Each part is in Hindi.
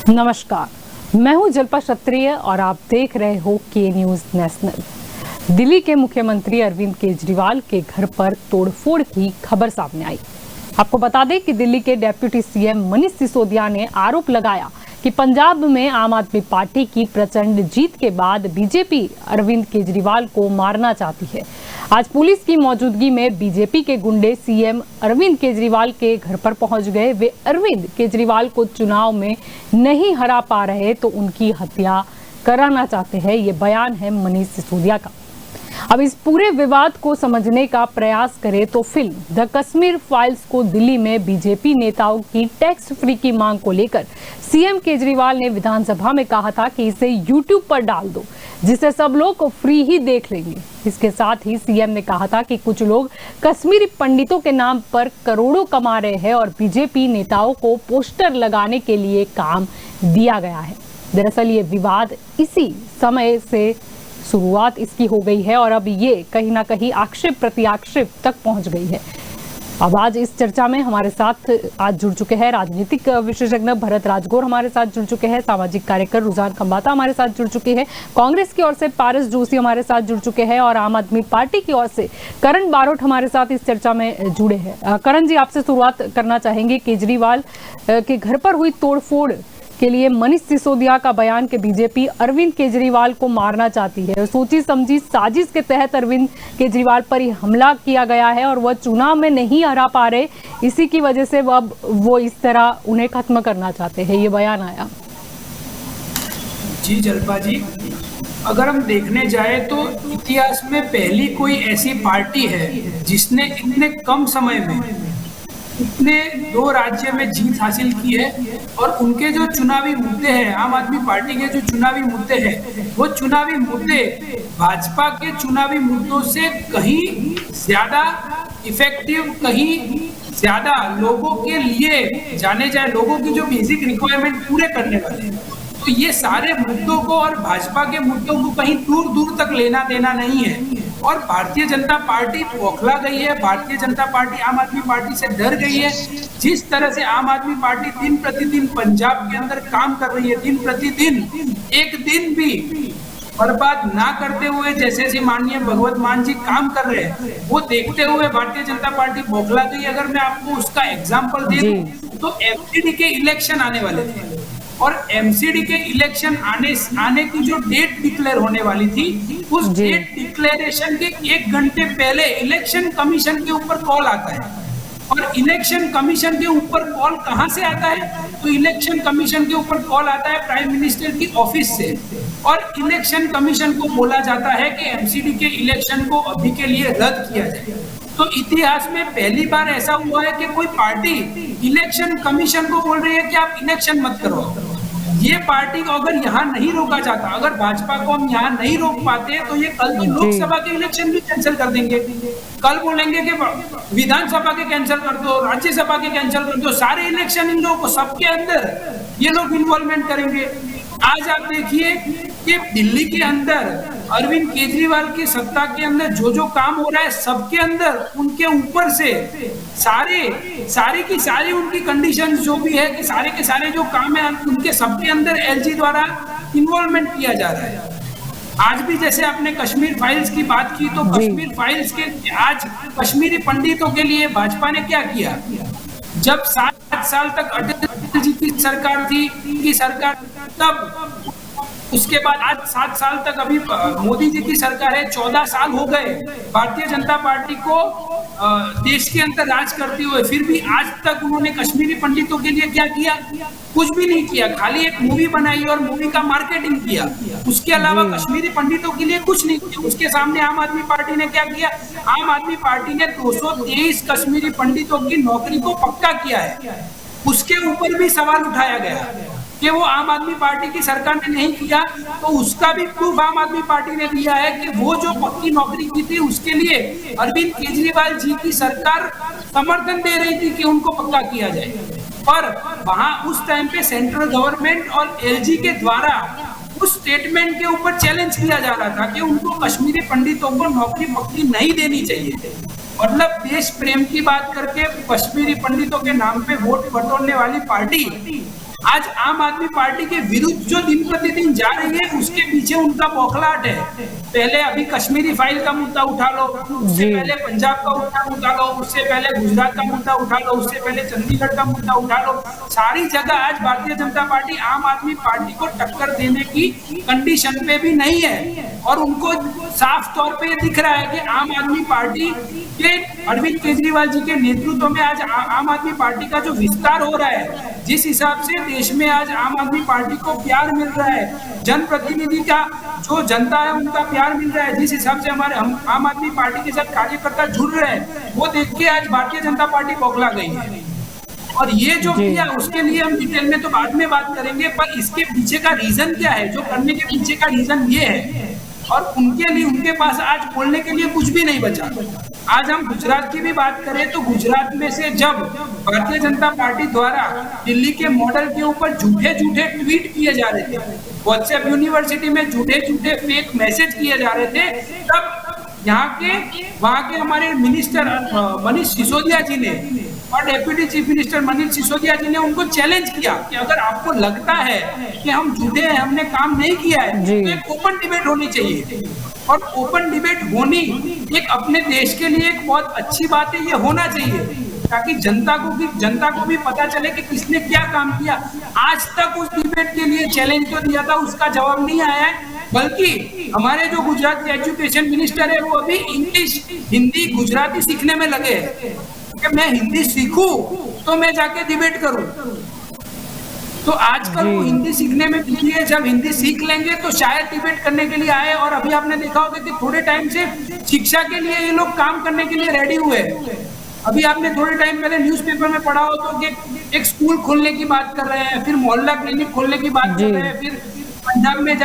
नमस्कार, मैं हूं जल्पा क्षत्रिय और आप देख रहे हो के न्यूज नेशनल। दिल्ली के मुख्यमंत्री अरविंद केजरीवाल के घर पर तोड़फोड़ की खबर सामने आई। आपको बता दें कि दिल्ली के डेप्यूटी सीएम मनीष सिसोदिया ने आरोप लगाया कि पंजाब में आम आदमी पार्टी की प्रचंड जीत के बाद बीजेपी अरविंद केजरीवाल को मारना चाहती है। आज पुलिस की मौजूदगी में बीजेपी के गुंडे सीएम अरविंद केजरीवाल के घर पर पहुंच गए। वे अरविंद केजरीवाल को चुनाव में नहीं हरा पा रहे तो उनकी हत्या कराना चाहते हैं। ये बयान है मनीष सिसोदिया का। अब इस पूरे विवाद को समझने का प्रयास करें तो फिल्म द कश्मीर फाइल्स को दिल्ली में बीजेपी नेताओं की टैक्स फ्री की मांग को लेकर सीएम केजरीवाल ने विधानसभा में कहा था कि इसे यूट्यूब पर डाल दो, जिसे सब लोग फ्री ही देख लेंगे। इसके साथ ही सीएम ने कहा था कि कुछ लोग कश्मीरी पंडितों के नाम पर करोड़ों कमा रहे हैं और बीजेपी नेताओं को पोस्टर लगाने के लिए काम दिया गया है। दरअसल ये विवाद इसी समय से शुरुआत इसकी हो गई है और अब ये कहीं ना कहीं आक्षेप प्रत्याक्षेप तक पहुंच गई है। अब आज इस चर्चा में हमारे साथ आज जुड़ चुके हैं राजनीतिक विशेषज्ञ भरत राजगौर हमारे साथ जुड़ चुके हैं, सामाजिक कार्यकर रुझान खंबाता हमारे साथ जुड़ चुके हैं, कांग्रेस की ओर से पारस जोशी हमारे साथ जुड़ चुके हैं और आम आदमी पार्टी की ओर से करण बारोट हमारे साथ इस चर्चा में जुड़े हैं। करण जी, आपसे शुरुआत करना चाहेंगे। केजरीवाल के घर पर हुई तोड़फोड़ के लिए मनीष सिसोदिया का बयान कि बीजेपी अरविंद केजरीवाल को मारना चाहती है। सोची समझी साजिश के तहत अरविंद केजरीवाल पर ही हमला किया गया है और वह चुनाव में नहीं हरा पा रहे, इसी की वजह से अब वो इस तरह उन्हें खत्म करना चाहते हैं। ये बयान आया। जी जल्पा जी, अगर हम देखने जाए तो इतिहास में पहली कोई ऐसी पार्टी है जिसने इतने कम समय में इतने 2 राज्य में जीत हासिल की है और उनके जो चुनावी मुद्दे हैं, आम आदमी पार्टी के जो चुनावी मुद्दे हैं, वो चुनावी मुद्दे भाजपा के चुनावी मुद्दों से कहीं ज्यादा इफेक्टिव, कहीं ज्यादा लोगों के लिए जाने जाए, लोगों की जो बेसिक रिक्वायरमेंट पूरे करने वाले हैं। तो ये सारे मुद्दों को और भाजपा के मुद्दों को कहीं दूर दूर तक लेना देना नहीं है और भारतीय जनता पार्टी बौखला गई है। भारतीय जनता पार्टी आम आदमी पार्टी से डर गई है। जिस तरह से आम आदमी पार्टी दिन प्रतिदिन पंजाब के अंदर काम कर रही है, दिन प्रतिदिन एक दिन भी बर्बाद ना करते हुए जैसे माननीय भगवत मान जी काम कर रहे हैं, वो देखते हुए भारतीय जनता पार्टी बौखला गई। अगर मैं आपको उसका एग्जाम्पल दे दूं तो एमसीडी के इलेक्शन आने वाले थे और एमसीडी के इलेक्शन आने की जो डेट डिक्लेयर होने वाली थी, उस डेट डिक्लेरेशन के 1 घंटे पहले इलेक्शन कमीशन के ऊपर कॉल आता है। और इलेक्शन कमीशन के ऊपर कॉल कहां से आता है? तो इलेक्शन कमीशन के ऊपर कॉल आता है प्राइम मिनिस्टर की ऑफिस से और इलेक्शन कमीशन को बोला जाता है कि एमसीडी के इलेक्शन को अभी के लिए रद्द किया जाए। तो इतिहास में पहली बार ऐसा हुआ है कि कोई पार्टी इलेक्शन कमीशन को बोल रही है कि आप इलेक्शन मत करो। ये पार्टी को अगर यहाँ नहीं रोका जाता, अगर भाजपा को हम यहाँ नहीं रोक पाते तो ये कल तो लोकसभा के इलेक्शन भी कैंसिल कर देंगे। कल बोलेंगे कि विधानसभा के कैंसिल कर दो, राज्यसभा के कैंसिल कर दो, सारे इलेक्शन इन लोगों को सबके अंदर ये लोग इन्वॉल्वमेंट करेंगे। आज आप देखिए कि दिल्ली के अंदर अरविंद केजरीवाल की सत्ता के अंदर जो काम हो रहा है, सबके अंदर उनके ऊपर से सारी की सारी उनकी कंडीशंस जो भी है कि सारे के सारे जो काम है उनके सबके अंदर एलजी द्वारा इन्वॉल्वमेंट किया जा रहा है। आज भी जैसे आपने कश्मीर फाइल्स की बात की तो कश्मीर फाइल्स के आज कश्मीरी पंडितों के लिए भाजपा ने क्या किया? जब 7 साल तक अटल जी की सरकार थी, की सरकार, तब उसके बाद आज 7 साल तक अभी मोदी जी की सरकार है, 14 साल हो गए भारतीय जनता पार्टी को देश के अंदर राज करते हुए, फिर भी आज तक उन्होंने कश्मीरी पंडितों के लिए क्या किया? कुछ भी नहीं किया। खाली एक मूवी बनाई और मूवी का मार्केटिंग किया, उसके अलावा कश्मीरी पंडितों के लिए कुछ नहीं किया। उसके सामने आम आदमी पार्टी ने क्या किया? आम आदमी पार्टी ने 223 कश्मीरी पंडितों की नौकरी को पक्का किया है। उसके ऊपर भी सवाल उठाया गया कि वो आम आदमी पार्टी की सरकार ने नहीं किया, तो उसका भी प्रूफ आम आदमी पार्टी ने दिया है कि वो जो पक्की नौकरी की थी उसके लिए अरविंद केजरीवाल जी की सरकार समर्थन दे रही थी कि उनको पक्का किया जाए। पर वहां उस टाइम पे सेंट्रल गवर्नमेंट और एलजी के द्वारा उस स्टेटमेंट के ऊपर चैलेंज किया जा रहा था कि उनको कश्मीरी पंडितों को नौकरी पक्की नहीं देनी चाहिए। मतलब देश प्रेम की बात करके कश्मीरी पंडितों के नाम पे वोट बटोरने वाली पार्टी आज आम आदमी पार्टी के विरुद्ध जो दिन प्रतिदिन जा रही है उसके पीछे उनका बौखलाहट है। पहले अभी कश्मीरी फाइल का मुद्दा उठा लो, उससे पहले पंजाब का मुद्दा उठा लो, उससे पहले गुजरात का मुद्दा उठा लो, उससे पहले चंडीगढ़ का मुद्दा उठा लो। सारी जगह आज भारतीय जनता पार्टी आम आदमी पार्टी को टक्कर देने की कंडीशन पे भी नहीं है और उनको साफ तौर पे दिख रहा है कि आम आदमी पार्टी के अरविंद केजरीवाल जी के नेतृत्व में आज आम आदमी पार्टी का जो विस्तार हो रहा है, जिस हिसाब से देश में आज आम आदमी पार्टी को प्यार मिल रहा है, जनप्रतिनिधि का जो जनता है उनका प्यार मिल रहा है, जिस हिसाब से हमारे आम आदमी पार्टी के साथ कार्यकर्ता जुड़ रहे हैं, वो देख के आज भारतीय जनता पार्टी बौखला गई है। और ये जो किया उसके लिए हम डिटेल में तो बाद में बात करेंगे, पर इसके पीछे का रीजन क्या है, जो करने के पीछे का रीजन ये है। और उनके लिए उनके पास आज बोलने के लिए कुछ भी नहीं बचा। आज हम गुजरात की भी बात करें तो गुजरात में से जब भारतीय जनता पार्टी द्वारा दिल्ली के मॉडल के ऊपर झूठे ट्वीट किए जा रहे थे, व्हाट्सएप यूनिवर्सिटी में झूठे फेक मैसेज किए जा रहे थे, तब वहाँ के हमारे मिनिस्टर मनीष सिसोदिया जी ने और deputy chief minister Manish Sisodia ji ने उनको चैलेंज किया कि अगर आपको लगता है कि हम झूठे हैं, हमने काम नहीं किया है, तो एक ओपन डिबेट होनी चाहिए। और ओपन डिबेट होनी एक अपने देश के लिए एक बहुत अच्छी बात है, ये होना चाहिए ताकि जनता को भी पता चले कि किसने क्या काम किया। आज तक उस डिबेट के लिए चैलेंज तो दिया था, उसका जवाब नहीं आया है, बल्कि हमारे जो गुजरात के एजुकेशन मिनिस्टर है वो अभी इंग्लिश, हिंदी, गुजराती सीखने में लगे हैं कि मैं हिंदी सीखूं तो मैं जाके डिबेट करूं। तो आजकल वो हिंदी सीखने में बिजी है, जब हिंदी सीख लेंगे तो शायद डिबेट करने के लिए आए। और अभी आपने देखा होगा कि थोड़े टाइम से शिक्षा के लिए ये लोग काम करने के लिए रेडी हुए। अभी आपने थोड़े टाइम पहले न्यूज़पेपर में पढ़ा हो तो एक स्कूल खोलने की बात कर रहे हैं, फिर मोहल्ला क्लिनिक खोलने की बात कर रहे हैं, फिर पंजाब में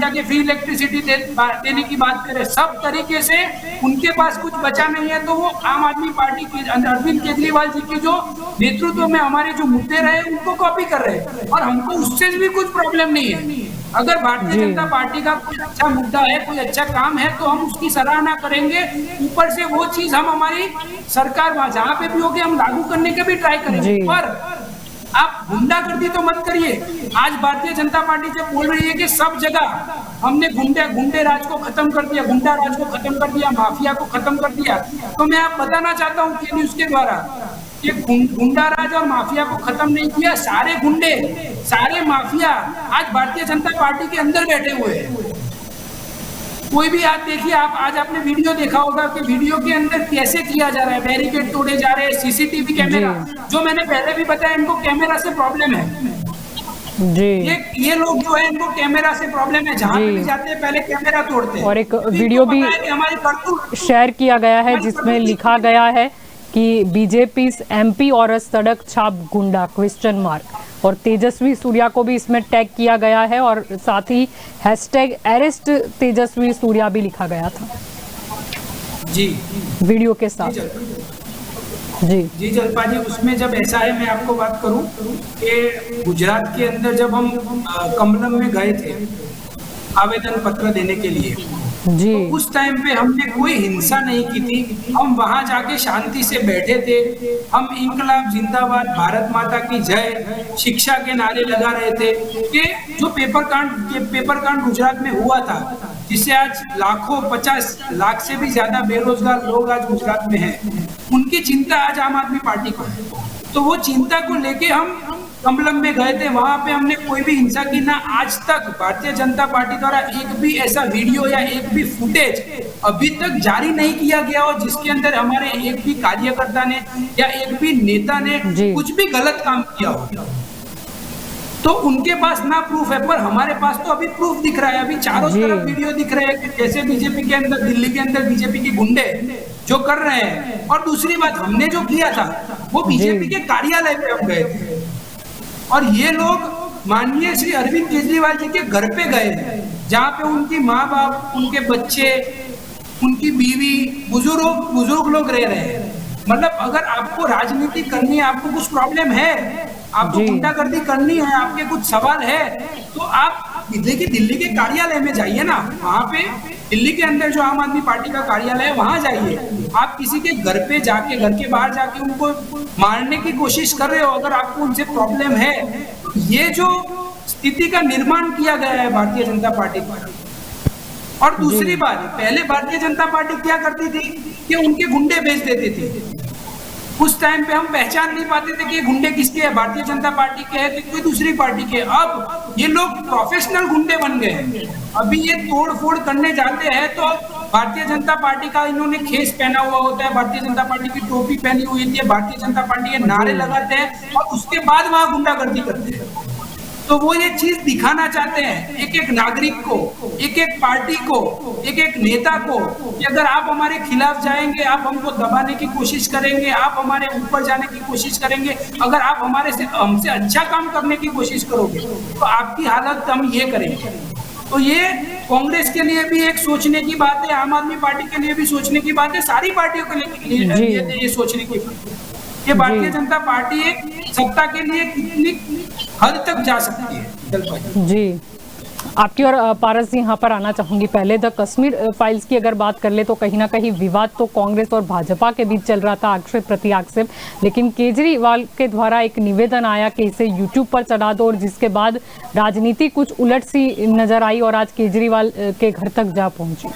जाके फ्री इलेक्ट्रिसिटी देने की बात करें। सब तरीके से उनके पास कुछ बचा नहीं है, तो वो आम आदमी पार्टी के अरविंद केजरीवाल जी के जो नेतृत्व में हमारे जो मुद्दे रहे उनको कॉपी कर रहे हैं। और हमको उससे भी कुछ प्रॉब्लम नहीं है। अगर भारतीय जनता पार्टी का कोई अच्छा मुद्दा है, कोई अच्छा काम है, तो हम उसकी सराहना करेंगे। ऊपर से वो चीज हम हमारी सरकार जहाँ पे भी होगी हम लागू करने के भी ट्राई करेंगे। पर आप गुंडागर्दी तो मत करिए। आज भारतीय जनता पार्टी जब बोल रही है कि सब जगह हमने गुंडे राज को खत्म कर दिया, गुंडा राज को खत्म कर दिया, माफिया को खत्म कर दिया, तो मैं आप बताना चाहता हूँ कि न्यूज के द्वारा ये गुंडा राज और माफिया को खत्म नहीं किया। सारे गुंडे, सारे माफिया आज भारतीय जनता पार्टी के अंदर बैठे हुए हैं। कोई भी आज देखिए, आप आज आपने वीडियो देखा होगा कि वीडियो के अंदर कैसे किया जा रहा है, बैरिकेड तोड़े जा रहे हैं, सीसीटीवी कैमरा, जो मैंने पहले भी बताया इनको कैमरा से प्रॉब्लम है जी। ये लोग जो है इनको कैमरा से प्रॉब्लम है, जहाँ पे भी जाते हैं पहले कैमरा तोड़ते हैं। और एक वीडियो भी शेयर किया गया है जिसमें लिखा गया है कि बीजेपी एमपी और सड़क छाप गुंडा क्वेश्चन मार्क, और तेजस्वी सूर्या को भी इसमें टैग किया गया है और साथ ही हैशटैग अरेस्ट तेजस्वी सूर्या भी लिखा गया था जी वीडियो के साथ। जी जल्पा जी, उसमें जब ऐसा है, मैं आपको बात करूं कि गुजरात के अंदर जब हम कमलम में गए थे आवेदन पत्र देने के लिए जी, तो उस टाइम पे हमने कोई हिंसा नहीं की थी। हम वहां जाके शांति से बैठे थे। हम इंकलाब जिंदाबाद, भारत माता की जय, शिक्षा के नारे लगा रहे थे कि जो पेपर कांड गुजरात में हुआ था, जिससे आज लाखों 50 लाख से भी ज्यादा बेरोजगार लोग आज गुजरात में हैं, उनकी चिंता आज आम आदमी पार्टी को है। तो वो चिंता को लेके हम कमलम में गए थे। वहां पे हमने कोई भी हिंसा की ना। आज तक भारतीय जनता पार्टी द्वारा एक भी ऐसा वीडियो या एक भी फुटेज अभी तक जारी नहीं किया गया हो जिसके अंदर हमारे एक भी कार्यकर्ता ने या एक भी नेता ने कुछ भी गलत काम किया हो। तो उनके पास ना प्रूफ है, पर हमारे पास तो अभी प्रूफ दिख रहा है। अभी चारों तरफ वीडियो दिख रहे हैं कि कैसे बीजेपी के अंदर, दिल्ली के अंदर बीजेपी के गुंडे जो कर रहे हैं। और दूसरी बात, हमने जो किया था वो बीजेपी के कार्यालय पे हम गए थे और ये लोग माननीय श्री अरविंद केजरीवाल जी के घर पे गए थे, जहाँ पे उनकी माँ बाप, उनके बच्चे, उनकी बीवी, बुजुर्ग लोग रह रहे हैं। मतलब अगर आपको राजनीति करनी है, आपको कुछ प्रॉब्लम है, आपको गुंडागर्दी करनी है, आपके कुछ सवाल है, तो आप दिल्ली के कार्यालय में जाइए ना, वहां पे दिल्ली के अंदर जो आम आदमी पार्टी का कार्यालय है वहां जाइए। आप किसी के घर पे जाके, घर के बाहर जाके उनको मारने की कोशिश कर रहे हो, अगर आपको उनसे प्रॉब्लम है, तो ये जो स्थिति का निर्माण किया गया है भारतीय जनता पार्टी पर। और दूसरी बात, पहले भारतीय जनता पार्टी क्या करती थी कि उनके गुंडे भेज देती थी। उस टाइम पे हम पहचान नहीं पाते थे कि ये गुंडे किसके हैं, भारतीय जनता पार्टी के हैं तो कोई दूसरी पार्टी के। अब ये लोग प्रोफेशनल गुंडे बन गए हैं। अभी ये तोड़ फोड़ करने जाते हैं तो भारतीय जनता पार्टी का इन्होंने खेस पहना हुआ होता है, भारतीय जनता पार्टी की टोपी पहनी हुई होती है, भारतीय जनता पार्टी के नारे लगाते हैं और उसके बाद वहां गुंडागर्दी करते हैं। तो वो ये चीज दिखाना चाहते हैं एक एक नागरिक को, एक एक पार्टी को, एक एक नेता को, कि अगर आप हमारे खिलाफ जाएंगे, आप हमको दबाने की कोशिश करेंगे, आप हमारे ऊपर जाने की कोशिश करेंगे, अगर आप हमसे अच्छा काम करने की कोशिश करोगे तो आपकी हालत हम ये करेंगे। तो ये कांग्रेस के लिए भी एक सोचने की बात है, आम आदमी पार्टी के लिए भी सोचने की बात है, सारी पार्टियों के लिए ये सोचने की बात है कि भारतीय जनता पार्टी एक सत्ता के लिए कितनी हद तक जा सकती है। जी, आपकी और पारस जी यहाँ पर आना चाहूंगी। पहले द कश्मीर फाइल्स की अगर बात कर ले तो कहीं ना कहीं विवाद तो कांग्रेस और भाजपा के बीच चल रहा था, आक्षेप प्रति आक्षेप, लेकिन केजरीवाल के द्वारा एक निवेदन आया कि इसे यूट्यूब पर चढ़ा दो, और जिसके बाद राजनीति कुछ उलट सी नजर आई और आज केजरीवाल के घर तक जा पहुंची।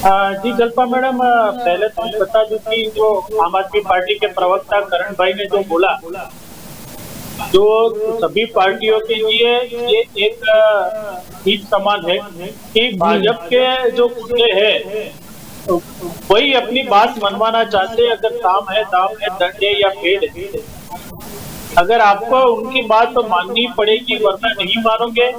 जी जल्पा मैडम, पहले तो मैं बता दूं कि जो आम आदमी पार्टी के प्रवक्ता करण भाई ने जो बोला, जो सभी पार्टियों के लिए ये एक हित समान है कि भाजपा के जो गुंडे हैं वही अपनी बात मनवाना चाहते हैं। अगर काम है, दाम है, दंड है या पेड़ है, अगर आपको उनकी बात तो माननी पड़ेगी, वरना नहीं मानोगे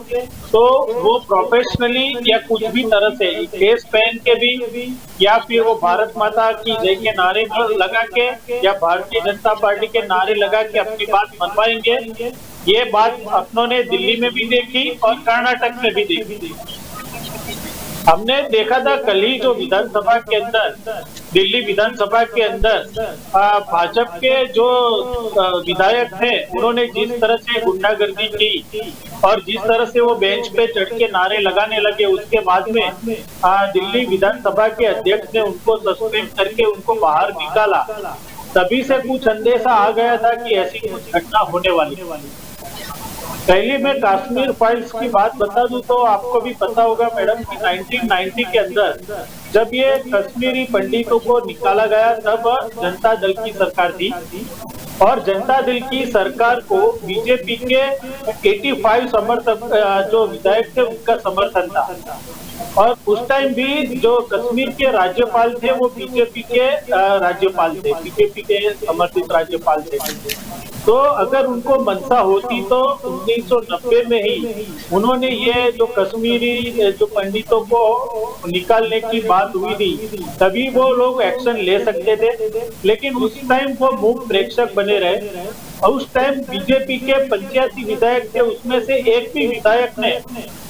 तो वो प्रोफेशनली या कुछ भी तरह से केस पहन के भी, या फिर वो भारत माता की जय के नारे लगा के या भारतीय जनता पार्टी के नारे लगा के अपनी बात मनवाएंगे। ये बात अपनों ने दिल्ली में भी देखी और कर्नाटक में भी देखी। हमने देखा था कल ही जो विधानसभा के अंदर, दिल्ली विधानसभा के अंदर भाजपा के जो विधायक थे उन्होंने जिस तरह से गुंडागर्दी की और जिस तरह से वो बेंच पे चढ़ के नारे लगाने लगे, उसके बाद में दिल्ली विधानसभा के अध्यक्ष ने उनको सस्पेंड करके उनको बाहर निकाला। तभी से कुछ अंदेशा आ गया था कि ऐसी कुछ घटना होने वाली। पहले मैं कश्मीर फाइल्स की बात बता दूं तो आपको भी पता होगा मैडम कि 1990 के अंदर जब ये कश्मीरी पंडितों को निकाला गया, तब जनता दल की सरकार थी और जनता दल की सरकार को बीजेपी के 85 समर्थक जो विधायक थे उनका समर्थन था। और उस टाइम भी जो कश्मीर के राज्यपाल थे वो बीजेपी के राज्यपाल थे, बीजेपी के समर्थित राज्यपाल थे। तो अगर उनको मंशा होती तो 1990 में ही उन्होंने ये जो कश्मीरी जो पंडितों को निकालने की बात हुई थी, तभी वो लोग एक्शन ले सकते थे। लेकिन उस टाइम वो मूक प्रेक्षक बने रहे और उस टाइम बीजेपी के 85 विधायक थे, उसमें से एक भी विधायक ने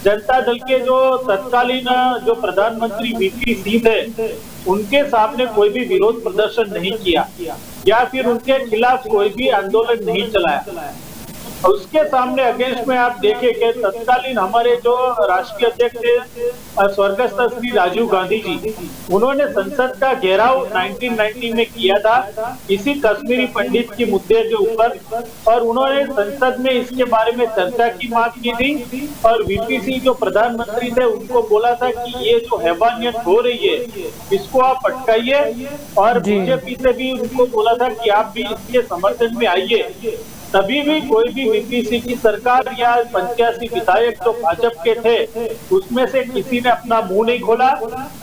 जनता दल के जो तत्कालीन जो प्रधानमंत्री वीपी सिंह थे उनके सामने कोई भी विरोध प्रदर्शन नहीं किया या फिर उनके खिलाफ कोई भी आंदोलन नहीं चलाया। उसके सामने अगेंस्ट में आप देखें कि तत्कालीन हमारे जो राष्ट्रीय अध्यक्ष थे स्वर्गस्थ श्री राजीव गांधी जी, उन्होंने संसद का घेराव 1990 में किया था इसी कश्मीरी पंडित के मुद्दे के ऊपर, और उन्होंने संसद में इसके बारे में चर्चा की मांग की थी। और वीपी सिंह जो प्रधानमंत्री थे उनको बोला था कि ये जो हैवानियत हो रही है इसको आप अटकाइए, और बीजेपी से भी उनको बोला था कि आप भी इसके समर्थन में आइए। तभी भी कोई भी वीपीसी की सरकार या 85 विधायक जो भाजपा के थे उसमें से किसी ने अपना मुंह नहीं खोला।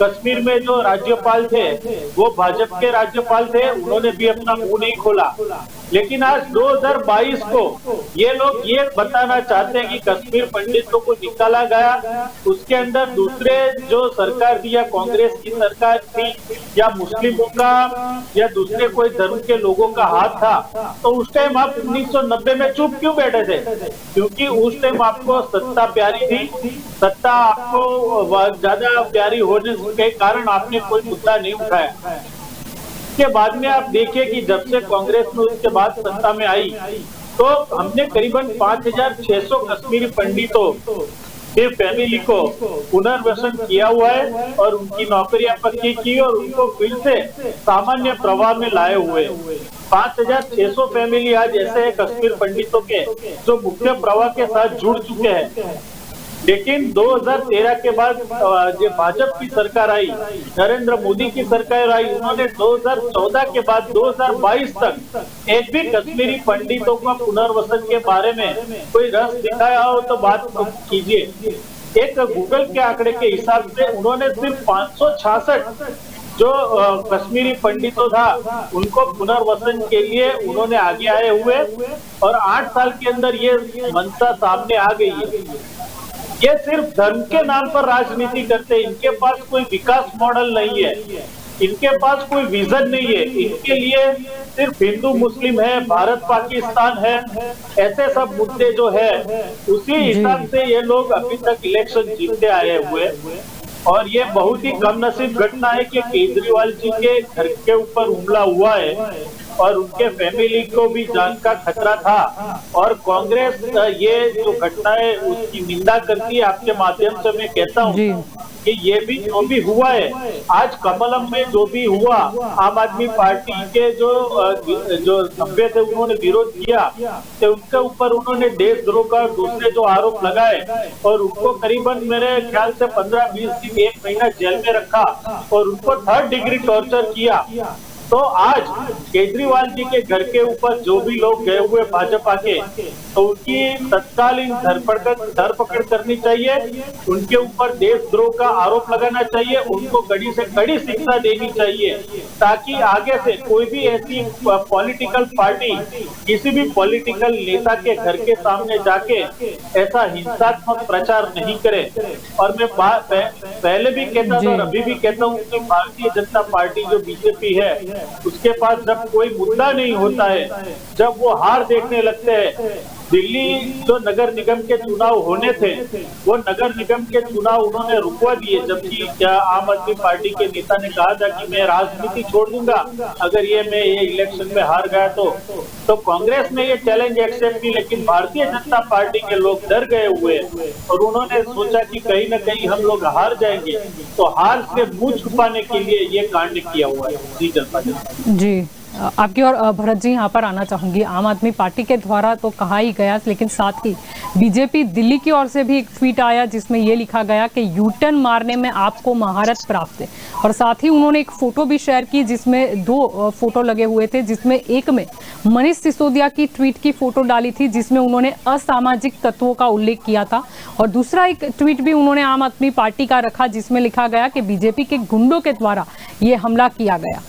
कश्मीर में जो राज्यपाल थे वो भाजपा के राज्यपाल थे, उन्होंने भी अपना मुंह नहीं खोला। लेकिन आज 2022 को ये लोग ये बताना चाहते हैं कि कश्मीर पंडितों को निकाला गया, उसके अंदर दूसरे जो सरकार थी या कांग्रेस की सरकार थी या मुस्लिमों का या दूसरे कोई धर्म के लोगों का हाथ था। तो उस टाइम आप 1990 में चुप क्यों बैठे थे? क्योंकि उस टाइम आपको सत्ता प्यारी थी, सत्ता आपको ज्यादा प्यारी होने के कारण आपने कोई मुद्दा नहीं उठाया। के बाद में आप देखिए कि जब से कांग्रेस में उसके बाद सत्ता में आई तो हमने करीबन 5,600 कश्मीरी पंडितों के फैमिली को पुनर्वसन किया हुआ है और उनकी नौकरियां पक्की की और उनको फिर से सामान्य प्रवाह में लाए हुए। 5,600 फैमिली आज ऐसे हैं कश्मीर पंडितों के जो मुख्य प्रवाह के साथ जुड़ चुके हैं। लेकिन 2013 के बाद जो भाजपा की सरकार आई, नरेंद्र मोदी की सरकार आई, उन्होंने 2014 के बाद 2022 तक एक भी कश्मीरी पंडितों का पुनर्वसन के बारे में कोई रस दिखाया हो तो बात कीजिए। एक गूगल के आंकड़े के हिसाब से उन्होंने सिर्फ 566 जो कश्मीरी पंडितों था उनको पुनर्वसन के लिए उन्होंने आगे आए हुए और 8 साल के अंदर ये मंशा सामने आ गई है। ये सिर्फ धर्म के नाम पर राजनीति करते हैं, इनके पास कोई विकास मॉडल नहीं है, इनके पास कोई विजन नहीं है। इनके लिए सिर्फ हिंदू मुस्लिम है, भारत पाकिस्तान है, ऐसे सब मुद्दे जो है उसी हिसाब से ये लोग अभी तक इलेक्शन जीतते आए हुए। और ये बहुत ही कम नसीब घटना है कि केजरीवाल जी के घर के ऊपर हमला हुआ है और उनके फैमिली को भी जान का खतरा था। और कांग्रेस ये जो घटना है उसकी निंदा करती है। आपके माध्यम से मैं कहता हूँ कि ये भी जो भी हुआ है, आज कमलम में जो भी हुआ, आम आदमी पार्टी के जो सभ्य थे उन्होंने विरोध किया तो उनके ऊपर उन्होंने देशद्रोह का दूसरे जो आरोप लगाए और उनको करीबन मेरे ख्याल से 15-20 दिन 1 महीना जेल में रखा और उनको 3rd डिग्री टॉर्चर किया। तो आज केजरीवाल जी के घर के ऊपर जो भी लोग गए हुए भाजपा के, तो उनकी तत्कालीन धरपकड़ करनी चाहिए, उनके ऊपर देशद्रोह का आरोप लगाना चाहिए, उनको कड़ी से कड़ी शिक्षा देनी चाहिए ताकि आगे से कोई भी ऐसी पॉलिटिकल पार्टी किसी भी पॉलिटिकल नेता के घर के सामने जाके ऐसा हिंसात्मक प्रचार नहीं करे। और मैं पहले भी कहता था और अभी भी कहता हूँ कि भारतीय जनता पार्टी जो बीजेपी है उसके पास जब कोई मुद्दा नहीं होता है, जब वो हार देखने लगते हैं, दिल्ली जो नगर निगम के चुनाव होने थे वो नगर निगम के चुनाव उन्होंने रुकवा दिए, जबकि क्या आम आदमी पार्टी के नेता ने कहा था कि मैं राजनीति छोड़ दूंगा अगर मैं ये इलेक्शन में हार गया तो कांग्रेस ने ये चैलेंज एक्सेप्ट की। लेकिन भारतीय जनता पार्टी के लोग डर गए हुए और उन्होंने सोचा कि कहीं ना कहीं हम लोग हार जाएंगे, तो हार से मुंह छुपाने के लिए ये कांड किया हुआ है। जी जलपा जी, आपकी और भरत जी यहाँ पर आना चाहूंगी। आम आदमी पार्टी के द्वारा तो कहा ही गया, लेकिन साथ ही बीजेपी दिल्ली की ओर से भी एक ट्वीट आया जिसमें ये लिखा गया कि यूटर्न मारने में आपको महारत प्राप्त है। और साथ ही उन्होंने एक फोटो भी शेयर की जिसमें 2 फोटो लगे हुए थे, जिसमें एक में मनीष सिसोदिया की ट्वीट की फोटो डाली थी जिसमें उन्होंने असामाजिक तत्वों का उल्लेख किया था, और दूसरा एक ट्वीट भी उन्होंने आम आदमी पार्टी का रखा जिसमें लिखा गया कि बीजेपी के गुंडों के द्वारा ये हमला किया गया,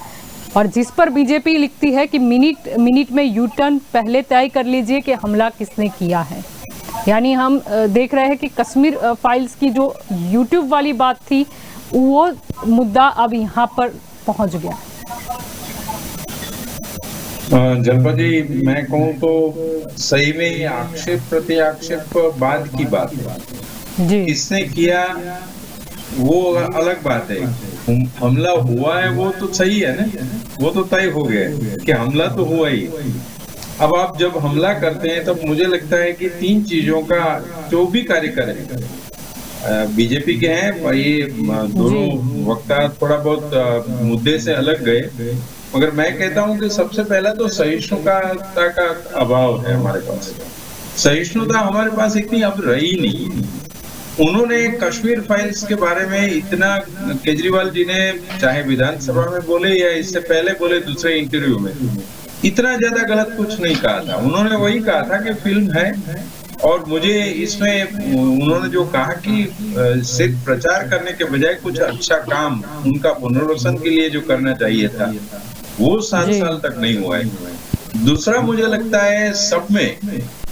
और जिस पर बीजेपी लिखती है कि मिनट में यू टर्न पहले तय कर लीजिए कि हमला किसने किया है। यानी हम देख रहे हैं कि कश्मीर फाइल्स की जो यूट्यूब वाली बात थी वो मुद्दा अब यहाँ पर पहुंच गया। जलपा जी, मैं कहूँ तो सही में आक्षेप प्रति आक्षेप बाद की बात है। जी, किसने किया वो अलग बात है, हमला हुआ है वो तो सही है ना, वो तो तय हो गया कि हमला तो हुआ ही। अब आप जब हमला करते हैं तब मुझे लगता है कि 3 चीजों का जो भी कार्य करें, बीजेपी के हैं ये दोनों वक्ता थोड़ा बहुत मुद्दे से अलग गए, मगर मैं कहता हूं कि सबसे पहला तो सहिष्णुता का अभाव है हमारे पास। सहिष्णुता हमारे पास इतनी अब रही नहीं। उन्होंने कश्मीर फाइल्स के बारे में इतना, केजरीवाल जी ने चाहे विधानसभा में बोले या इससे पहले बोले दूसरे इंटरव्यू में, इतना ज्यादा गलत कुछ नहीं कहा था। उन्होंने वही कहा था कि फिल्म है, और मुझे इसमें उन्होंने जो कहा कि सिर्फ प्रचार करने के बजाय कुछ अच्छा काम उनका पुनर्वसन के लिए जो करना चाहिए था वो 7 साल तक नहीं हुआ है। दूसरा मुझे लगता है सब में,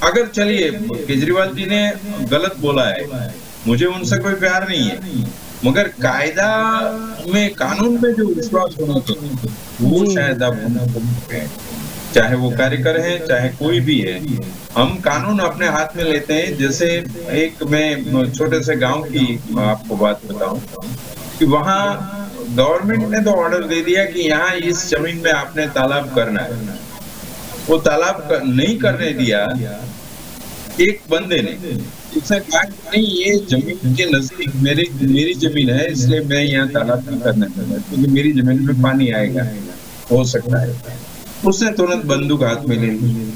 अगर चलिए केजरीवाल जी ने गलत बोला है, मुझे उनसे कोई प्यार नहीं है, मगर कायदा में कानून में जो विश्वास होना चाहिए वो शायद अब हम, चाहे वो कार्यकर है चाहे कोई भी है, हम कानून अपने हाथ में लेते हैं। जैसे एक मैं छोटे से गांव की आपको बात बताऊं कि वहां गवर्नमेंट ने तो ऑर्डर दे दिया कि यहाँ इस जमीन में आपने तालाब करना है, वो तालाब नहीं करने दिया एक बंदे ने। उसने कहा कि नहीं, ये जमीन के नजदीक मेरी जमीन है, इसलिए मैं यहाँ तालाब नहीं करना चाहता क्योंकि मेरी जमीन में पानी आएगा, हो सकता है। उसने तुरंत बंदूक हाथ में ले ली,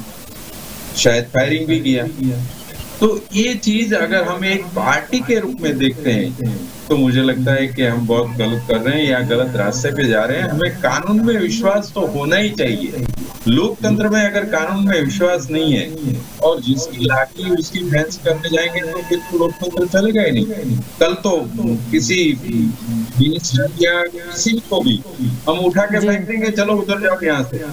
शायद फायरिंग भी किया। तो ये चीज अगर हम एक पार्टी के रूप में देखते हैं तो मुझे लगता है कि हम बहुत गलत कर रहे हैं या गलत रास्ते पे जा रहे हैं। हमें कानून में विश्वास तो होना ही चाहिए। लोकतंत्र में अगर कानून में विश्वास नहीं है और जिसकी लाठी उसकी भैंस करने जाएंगे तो फिर तो लोकतंत्र चलेगा ही नहीं। कल तो किसी मिनिस्टर या किसी को भी हम उठा के फेंक देंगे, चलो उधर जाओ यहाँ से।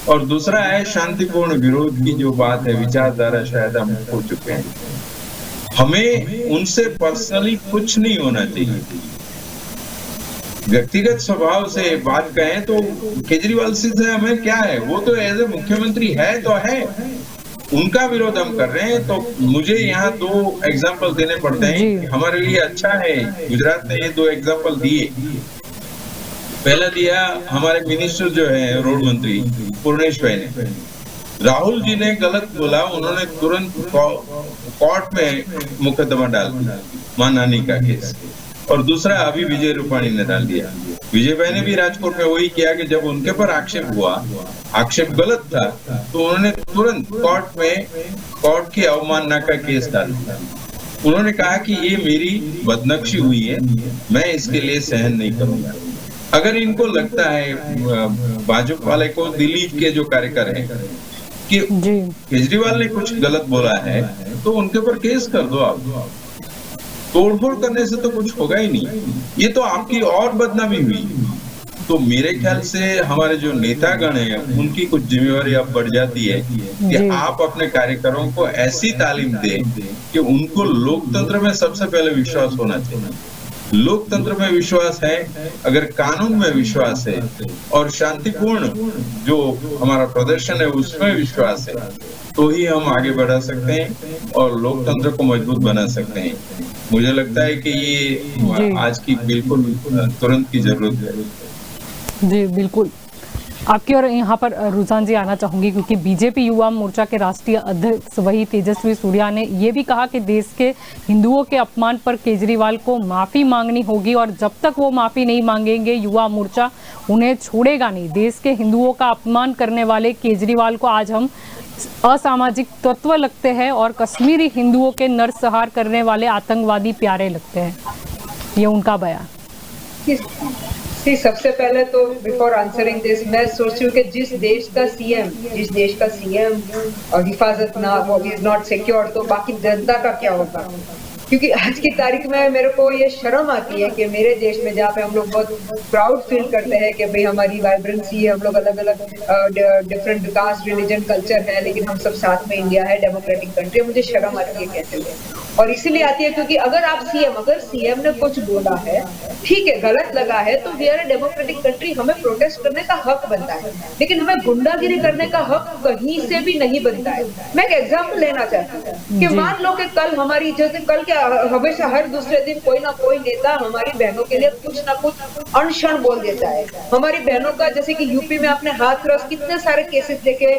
और दूसरा है शांतिपूर्ण विरोध की जो बात है, विचारधारा शायद हम हो चुके हैं। हमें उनसे पर्सनली कुछ नहीं होना चाहिए। व्यक्तिगत स्वभाव से बात कहें तो केजरीवाल से हमें क्या है, वो तो एज ए मुख्यमंत्री है तो है, उनका विरोध हम कर रहे हैं। तो मुझे यहाँ 2 एग्जाम्पल देने पड़ते हैं। हमारे लिए अच्छा है गुजरात ने ये 2 एग्जाम्पल दिए। पहला दिया हमारे मिनिस्टर जो है रोड मंत्री पूर्णेश भाई ने, राहुल जी ने गलत बोला, उन्होंने तुरंत कोर्ट में मुकदमा डाल दिया, मां नानी का केस। और दूसरा अभी विजय रूपाणी ने डाल दिया। विजय भाई ने भी राजकोट में वही किया कि जब उनके पर आक्षेप हुआ, आक्षेप गलत था, तो उन्होंने तुरंत कोर्ट की अवमानना का केस डाल दिया। उन्होंने कहा कि ये मेरी बदनक्षी हुई है, मैं इसके लिए सहन नहीं करूंगा। अगर इनको लगता है भाजपा वाले को, दिल्ली के जो कार्यकर हैं कि केजरीवाल ने कुछ गलत बोला है तो उनके ऊपर केस कर दो आप। तोड़फोड़ करने से तो कुछ होगा ही नहीं, ये तो आपकी और बदनामी हुई। तो मेरे ख्याल से हमारे जो नेतागण हैं उनकी कुछ जिम्मेवारी अब बढ़ जाती है कि आप अपने कार्यकरों को ऐसी तालीम दें कि उनको लोकतंत्र में सबसे पहले विश्वास होना चाहिए। लोकतंत्र में विश्वास है, अगर कानून में विश्वास है और शांतिपूर्ण जो हमारा प्रदर्शन है उसमें विश्वास है, तो ही हम आगे बढ़ा सकते हैं और लोकतंत्र को मजबूत बना सकते हैं। मुझे लगता है कि ये आज की बिल्कुल तुरंत की जरूरत है। जी बिल्कुल, आपकी और यहाँ पर रुझान जी आना चाहूंगी, क्योंकि बीजेपी युवा मोर्चा के राष्ट्रीय अध्यक्ष वही तेजस्वी सूर्या ने ये भी कहा कि देश के हिंदुओं के अपमान पर केजरीवाल को माफी मांगनी होगी और जब तक वो माफी नहीं मांगेंगे युवा मोर्चा उन्हें छोड़ेगा नहीं। देश के हिंदुओं का अपमान करने वाले केजरीवाल को आज हम असामाजिक तत्व लगते हैं और कश्मीरी हिंदुओं के नरसंहार करने वाले आतंकवादी प्यारे लगते हैं, ये उनका बयान। सबसे पहले तो बिफोर आंसरिंग दिस, मैं सोच रही हूँ कि जिस देश का सीएम और हिफाजत ना हो, इज नॉट सिक्योर, तो बाकी जनता का क्या होगा। क्योंकि आज की तारीख में मेरे को ये शर्म आती है कि मेरे देश में जहाँ पे हम लोग बहुत प्राउड फील करते हैं कि भाई हमारी वाइब्रेंसी है, हम लोग अलग अलग डिफरेंट कास्ट रिलीजन कल्चर है, लेकिन हम सब साथ में इंडिया है, डेमोक्रेटिक कंट्री। मुझे शर्म आती है कहते हुए, और इसीलिए आती है क्योंकि अगर सीएम ने कुछ बोला है, ठीक है, गलत लगा है, तो we are a democratic country, हमें प्रोटेस्ट करने का हक बनता है, लेकिन हमें गुंडागिरी करने का हक कहीं से भी नहीं बनता है। मैं एक एग्जाम्पल लेना चाहती हूँ कि मान लो कि कल हमारी, जैसे कल क्या हमेशा हर दूसरे दिन कोई ना कोई नेता हमारी बहनों के लिए कुछ ना कुछ अनशन बोल देता है। हमारी बहनों का, जैसे कि यूपी में आपने हाथरस कितने सारे केसेस देखे,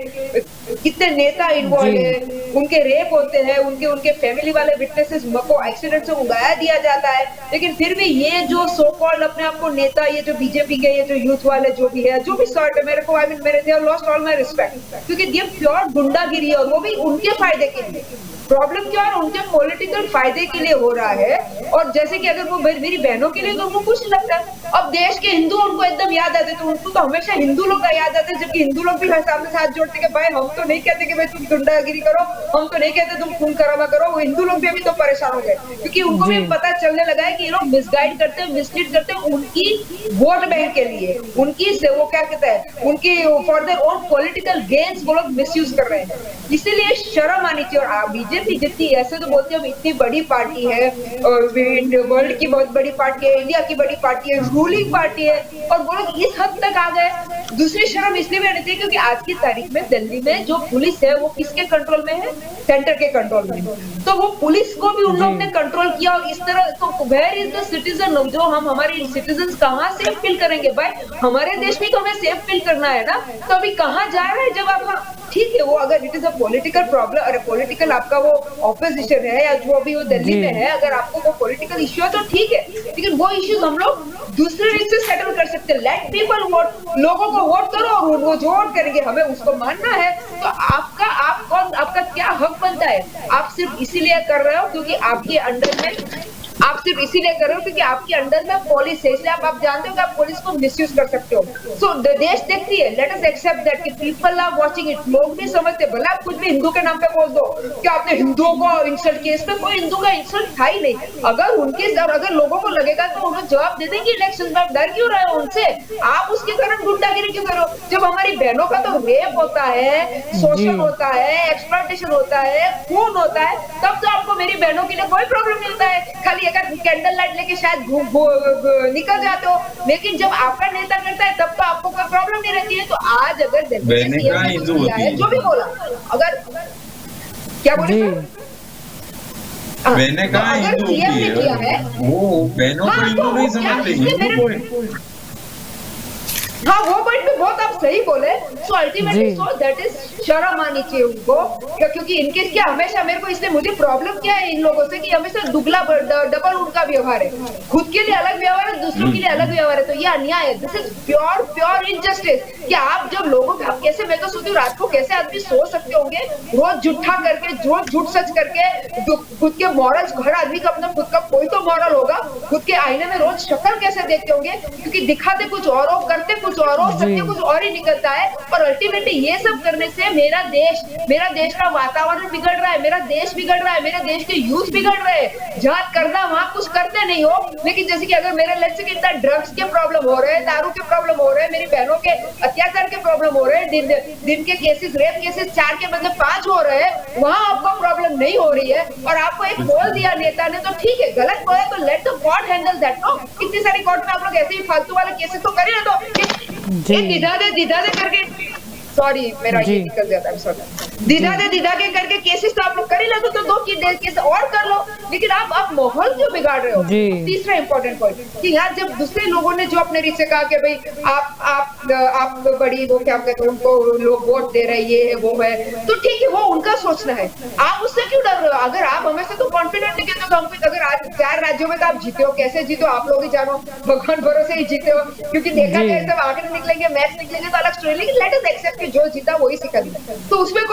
कितने नेता इन्वॉल्व है, उनके रेप होते हैं, उनके फैमिली वाले विटनेसेस को एक्सीडेंट से उगाया दिया जाता है, लेकिन फिर भी ये जो सो कॉल्ड अपने आप को नेता, ये जो बीजेपी के ये जो यूथ वाले जो भी है, जो भी सॉर्ट है, मेरे को मेरे they have lost all my respect, क्योंकि ये प्योर गुंडागिरी है और वो भी उनके फायदे के लिए। प्रॉब्लम क्या है, उनके पॉलिटिकल फायदे के लिए हो रहा है। और जैसे कि अगर वो मेरी बहनों के लिए, तो उनको कुछ नहीं लगता है। अब देश के हिंदू उनको एकदम याद आते, तो उनको तो हमेशा हिंदू लोग का याद आते, जबकि हिंदू लोग भी सामने साथ जोड़ते कि भाई हम तो नहीं कहते कि भाई तुम गुंडागिरी करो, हम तो नहीं कहते तुम खून खराबा करो। वो हिंदू लोग भी अभी तो परेशान हो गए, क्योंकि उनको भी पता चलने लगा है कि ये लोग मिसगाइड करते हैं, मिसलीड करते हैं उनकी वोट बैंक के लिए, उनकी से वो क्या कहते हैं, उनकी for their own political gains वो लोग मिसयूज कर रहे हैं। इसीलिए शर्म आनी चाहिए। और बीजेपी बीजेपी जितनी ऐसे तो बोलते हैं इतनी बड़ी पार्टी है और वर्ल्ड की बहुत बड़ी पार्टी है, इंडिया की बड़ी पार्टी है, रूलिंग पार्टी है, और वो लोग इस हद तक आ गए। दूसरी शर्म इसलिए भी आनी चाहिए क्योंकि आज की तारीख में दिल्ली में जो पुलिस है वो किसके कंट्रोल में है? सेंटर के कंट्रोल में। तो वो पुलिस को भी उन लोग ने कंट्रोल किया, और इस तरह तो वेयर इज द सिटीजन? जो हम हमारे सिटीजन कहाँ सेफ फील करेंगे भाई? हमारे देश में तो हमें सेफ फील करना है ना, तो अभी कहाँ जा रहे हैं? जब आप ठीक है वो अगर it is a political problem, अरे पॉलिटिकल आपका वो ऑपोजिशन है या जो अभी वो दिल्ली में है, अगर आपको वो पॉलिटिकल इश्यू है तो ठीक है, लेकिन वो इश्यूज हम लोग दूसरे रीत से सेटल कर सकते हैं। लेट पीपल वोट, लोगों को वोट करो और वो जो वोट करेंगे हमें उसको मानना है। तो आपका क्या हक बनता है? आप सिर्फ इसीलिए कर रहे हो क्योंकि आपके अंडर में आप सिर्फ इसीलिए कर रहे हो क्योंकि आपके अंडर में पुलिस है, इसलिए आप जानते हो कि आप पुलिस को मिसयूज कर सकते हो। सो देश देखती है, लेट अस एक्सेप्ट दैट कि पीपल आर वाचिंग इट। लोग भी समझते, भला आप कुछ भी हिंदू के नाम पे बोल दो कि आपने हिंदुओं को इंसल्ट किया, इसमें कोई हिंदू का इंसल्ट था ही नहीं। अगर लोगों को लगेगा तो उन्हें जवाब दे देंगे इलेक्शन में। आप डर क्यों रहे हो उनसे? आप उसके कारण गुंडागिरी क्यों करो? जब हमारी बहनों का तो रेप होता है, शोषण होता है, एक्सप्लॉयटेशन होता है, खून होता है, तब तो आपको मेरी बहनों के लिए कोई प्रॉब्लम नहीं होता है, खाली अगर कैंडल लाइट लेके शायद निकल जाते हो। लेकिन जब आपका नेता करता है तब तो आपको कोई प्रॉब्लम नहीं रहती है। तो आज अगर जो भी बोला, अगर क्या बोले मैंने कहा हिंदू किया है वो बहनों को हिंदू नहीं समझते, हिंदू को। हाँ वो पॉइंट पे बहुत आप सही बोले। So ultimately so that is शर्म आनी चाहिए उनको, क्योंकि इनके क्या हमेशा मेरे को इसलिए मुझे प्रॉब्लम क्या है इन लोगों से कि हमेशा दुगला डबल उनका व्यवहार है। खुद के लिए अलग व्यवहार है, दूसरों के लिए अलग व्यवहार है। तो ये अन्याय है, दिस इज प्योर इनजस्टिस। कि आप जब लोगों को कैसे, मैं तो सोचती हूँ रात को कैसे आदमी सो सकते होंगे रोज झूठा करके, झूठ सच करके, खुद के मॉरल्स, हर आदमी का अपना खुद का कोई तो मॉरल होगा, खुद के आईने में रोज शक्ल कैसे देखते होंगे, क्योंकि दिखाते कुछ और हो, करते कुछ और हो, सत्य कुछ और ही निकलता है। और अल्टीमेटली ये सब करने से मेरा देश का वातावरण बिगड़ रहा है, मेरा देश बिगड़ रहा है, मेरे देश के यूथ बिगड़ रहे हैं। जहाँ करना वहाँ कुछ करते नहीं हो, लेकिन जैसे कि अगर मेरे लेट्स से कितना ड्रग्स के प्रॉब्लम हो रहे हैं, दारू के प्रॉब्लम हो रहे हैं, मेरी बहनों के अत्याचार के प्रॉब्लम हो रहे हैं, दिन के केसेस, रेप केसेस 4 के बदले 5 हो रहे हैं, वहाँ आपको प्रॉब्लम नहीं हो रही है। और आपको एक बोल दिया नेता ने तो ठीक है, गलत बोले तो let the court handle that. No कितनी सारी कोर्ट में आप लोग ऐसे ही फालतू वाले केसेस तो करिए ना, तो दीदा दे करके, सॉरी मेरा ये निकल जाता है, सॉरी, दीदा के करके केसेस तो आप लोग कर ही लो, तो 2 केस और कर लो। लेकिन आप माहौल क्यों बिगाड़ रहे हो? तीसरा इंपॉर्टेंट पॉइंट कि यार जब दूसरे लोगों ने जो अपने रिश्ते कहा कि भाई आप बड़ी वो क्या कहते हैं, उनको लोग वोट दे रहे, ये है वो है, तो ठीक है वो उनका सोचना है, आप उससे क्यों डर रहे हो? अगर आप हमेशा तो कॉन्फिडेंट निकले तो हम, अगर आज 4 राज्यों में तो आप जीते हो, कैसे जीते हो आप लोग ही जानो, भगवान भरोसे ही जीते हो, क्योंकि देखा जाए सब आगे निकलेंगे, मैच निकलेंगे तो अलग स्टोरी, लेकिन लेट अस एक्सेप्ट कि जो जीता वही सिखा दिया, तो उसमें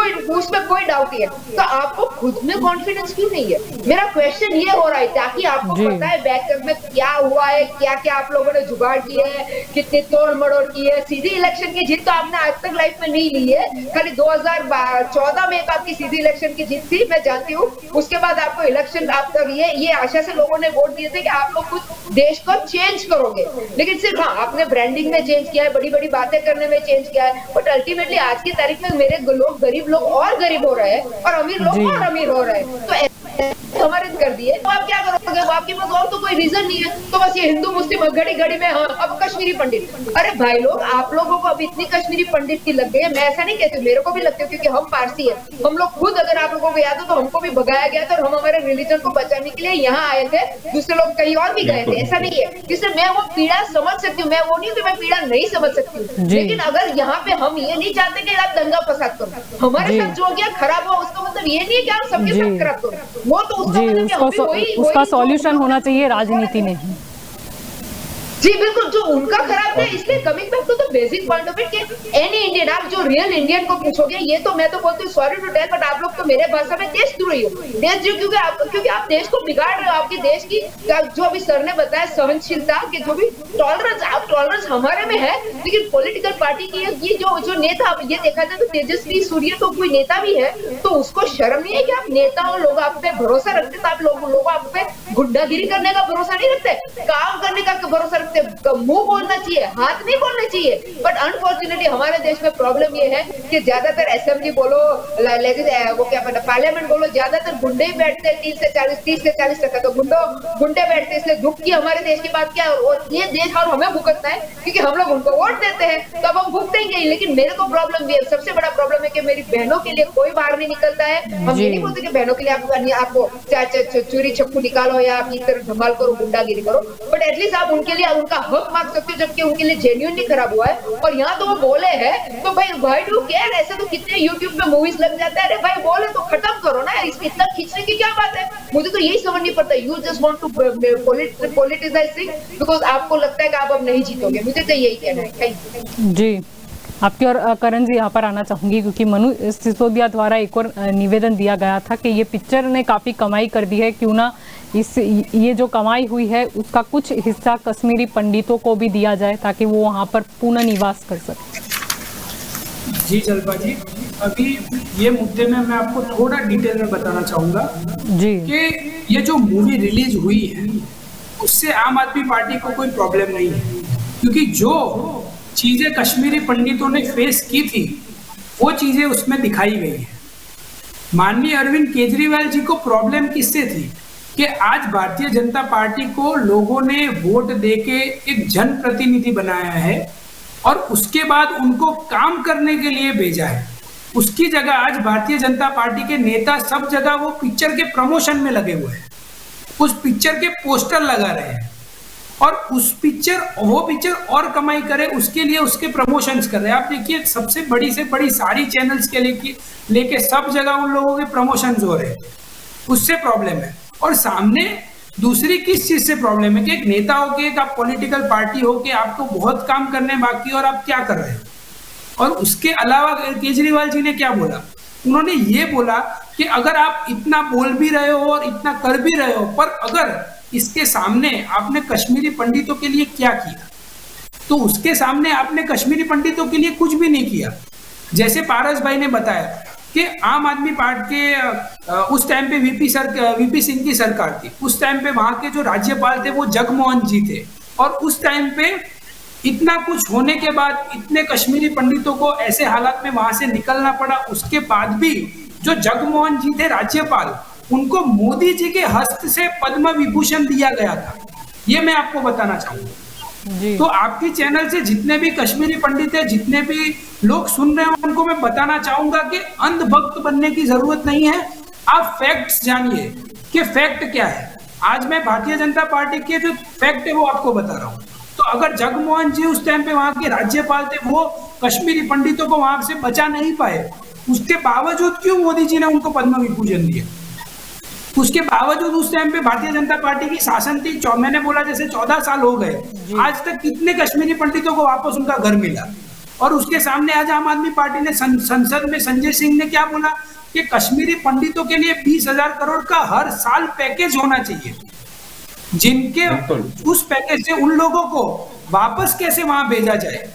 कोई डाउट नहीं है। तो आपको खुद में कॉन्फिडेंस क्यों नहीं है? मेरा क्वेश्चन ये हो रहा है, ताकि आपको पता है बैकअप में क्या हुआ है, क्या क्या आप लोगों ने जुगाड़ किए है, कितने तोड़ मड़ोड़ की है। सीधी इलेक्शन की जीत तो आपने आज तक लाइफ में नहीं ली है, खाली 2014 में एक आपकी सीधी इलेक्शन की जीत थी, मैं जानती हूँ। उसके बाद आपको इलेक्शन, आप तक ये आशा से लोगों ने वोट दिए थे कि आप लोग कुछ देश को चेंज करोगे, लेकिन सिर्फ हाँ आपने ब्रांडिंग में चेंज किया है, बड़ी बड़ी बातें करने में चेंज किया है, बट अल्टीमेटली आज की तारीख में मेरे लोग, गरीब लोग और गरीब हो रहे हैं और अमीर लोग और अमीर हो रहे हैं। तो हमारे कर दिए तो आप क्या करोगे? आपके पास और तो कोई रीजन नहीं है, तो बस ये हिंदू मुस्लिम घड़ी में, हाँ अब कश्मीरी पंडित। अरे भाई लोग, आप लोगों को अब इतनी कश्मीरी पंडित की लग गई है, मैं ऐसा नहीं कहती, मेरे को भी लगती है, क्योंकि हम पारसी है, हम लोग खुद, अगर आप लोगों को याद हो तो हमको भी भगाया गया था और हम हमारे रिलीजन को बचाने के लिए यहाँ आए थे, दूसरे लोग कहीं और भी गए थे, ऐसा नहीं है। जिससे मैं वो पीड़ा समझ सकती हूँ, मैं वो नहीं कि मैं पीड़ा नहीं समझ सकती हूँ, लेकिन अगर यहाँ पे हम ये नहीं चाहते कि आप दंगा फसाद करो, हमारे साथ जो हो गया खराब हुआ, उसका मतलब ये नहीं है कि आप सबके साथ खराब करो, वो तो उसका सॉल्यूशन होना चाहिए, राजनीति नहीं। जी बिल्कुल, जो उनका खराब है, इसलिए coming back to the basic point of it कि एनी इंडियन, आप जो रियल इंडियन को पूछोगे, ये तो मैं तो बोलती हूँ सॉरी टू टेल, बट आप लोग तो मेरे भाषा में देशद्रोही हो, क्योंकि आप देश को बिगाड़ रहे हो। आपके देश की जो अभी सर ने बताया सहनशीलता के, जो भी टॉलरेंस हमारे में है, लेकिन पॉलिटिकल पार्टी की ये जो नेता, ये देखा जाए तो तेजस्वी सूर्य तो कोई नेता भी है, तो उसको शर्म नहीं है कि आप नेता हो, लोग आप पे भरोसा रखते, तो आप लोग आप पे गुंडागिरी करने का भरोसा नहीं रखते, काम करने का भरोसा रखते, मुंह बोलना चाहिए, हाथ नहीं बोलना चाहिए। बट अनफॉर्चुनेटली हमारे देश में प्रॉब्लम ये है कि ज्यादातर असेंबली बोलो, वो क्या पता पार्लियामेंट बोलो, ज्यादातर गुंडे ही बैठते हैं। 30 से 40% तो गुंडे बैठते हैं। इसलिए दुख की हमारे देश की बात क्या है, और ये देश और हमें भुगतना है क्योंकि हम लोग उनको वोट देते हैं, तो अब हम भुगतेंगे ही। लेकिन मेरे को प्रॉब्लम भी है, सबसे बड़ा प्रॉब्लम है कि मेरी बहनों के लिए कोई बाहर नहीं निकलता है। हम ये नहीं बोलते कि बहनों के लिए आपको चोरी छप्पू निकालो या आप इस तरह धमाल करो, गुंडागिरी करो, बट एटलीस्ट आप उनके लिए उनका हक मांग सकते हो, जबकि उनके लिए जेन्युइनली खराब हुआ है। और यहाँ तो वो बोले हैं तो भाई डू केयर, ऐसे तो कितने यूट्यूब पे मूवीज लग जाता है। अरे भाई बोले तो खत्म करो ना, इसमें इतना खींचने की क्या बात है। मुझे तो यही समझ नहीं पड़ता, you just want to politicize thing because आपको लगता है कि आप अब नहीं जीतोगे। मुझे तो यही कहना है। थैंक यू जी, आपकी और करण जी यहाँ पर आना चाहूंगी क्योंकि मनु सिसोदिया द्वारा एक और निवेदन दिया गया था कि ये पिक्चर ने काफ़ी कमाई कर दी है, क्यों ना ये जो कमाई हुई है उसका कुछ हिस्सा कश्मीरी पंडितों को भी दिया जाए ताकि वो वहाँ पर पुनः निवास कर सके। जी जल्पा जी, अभी ये मुद्दे में मैं आपको थोड़ा डिटेल में बताना चाहूँगा जी कि ये जो मूवी रिलीज हुई है उससे आम आदमी पार्टी को कोई प्रॉब्लम नहीं है, क्योंकि जो चीजें कश्मीरी पंडितों ने फेस की थी वो चीजें उसमें दिखाई गई है। माननीय अरविंद केजरीवाल जी को प्रॉब्लम किससे थी कि आज भारतीय जनता पार्टी को लोगों ने वोट देके एक जनप्रतिनिधि बनाया है और उसके बाद उनको काम करने के लिए भेजा है। उसकी जगह आज भारतीय जनता पार्टी के नेता सब जगह वो पिक्चर के प्रमोशन में लगे हुए हैं, उस पिक्चर के पोस्टर लगा रहे हैं और वो पिक्चर और कमाई करे उसके लिए उसके प्रमोशंस कर रहे हैं। आप देखिए सबसे बड़ी से बड़ी सारी चैनल्स के लेके सब जगह उन लोगों के प्रमोशंस हो रहे हैं, उससे प्रॉब्लम है। और सामने दूसरी किस चीज से प्रॉब्लम है कि एक नेता हो के, एक आप पॉलिटिकल पार्टी हो के आपको बहुत काम करने बाकी और आप क्या कर रहे हैं। और उसके अलावा केजरीवाल जी ने क्या बोला, उन्होंने ये बोला कि अगर आप इतना बोल भी रहे हो और इतना कर भी रहे हो, पर अगर इसके सामने आपने कश्मीरी पंडितों के लिए क्या किया, तो उसके सामने आपने कश्मीरी पंडितों के लिए कुछ भी नहीं किया। जैसे पारस भाई ने बताया कि आम आदमी पार्टी के उस टाइम पे वीपी सिंह की सरकार थी, उस टाइम पे वहां के जो राज्यपाल थे वो जगमोहन जी थे, और उस टाइम पे इतना कुछ होने के बाद इतने कश्मीरी पंडितों को ऐसे हालात में वहां से निकलना पड़ा, उसके बाद भी जो जगमोहन जी थे राज्यपाल, उनको मोदी जी के हस्त से पद्म विभूषण दिया गया था। ये मैं आपको बताना चाहूंगा। तो आपकी चैनल से जितने भी कश्मीरी पंडित है, जितने भी लोग सुन रहे हैं, उनको मैं बताना चाहूंगा कि अंधभक्त बनने की जरूरत नहीं है। आप फैक्ट्स जानिए कि फैक्ट क्या है। आज मैं भारतीय जनता पार्टी के जो फैक्ट है वो आपको बता रहा हूँ। तो अगर जगमोहन जी उस टाइम पे वहां के राज्यपाल थे, वो कश्मीरी पंडितों को वहां से बचा नहीं पाए, उसके बावजूद क्यों मोदी जी ने उनको पद्म विभूषण दिया? उसके बावजूद उस टाइम पे भारतीय जनता पार्टी की शासन थी, मैंने बोला जैसे 14 साल हो गए, आज तक कितने कश्मीरी पंडितों को वापस उनका घर मिला? और उसके सामने आज आम आदमी पार्टी ने संसद में संजय सिंह ने क्या बोला कि कश्मीरी पंडितों के लिए 20,000 करोड़ का हर साल पैकेज होना चाहिए, जिनके उस पैकेज से उन लोगों को वापस कैसे वहां भेजा जाए।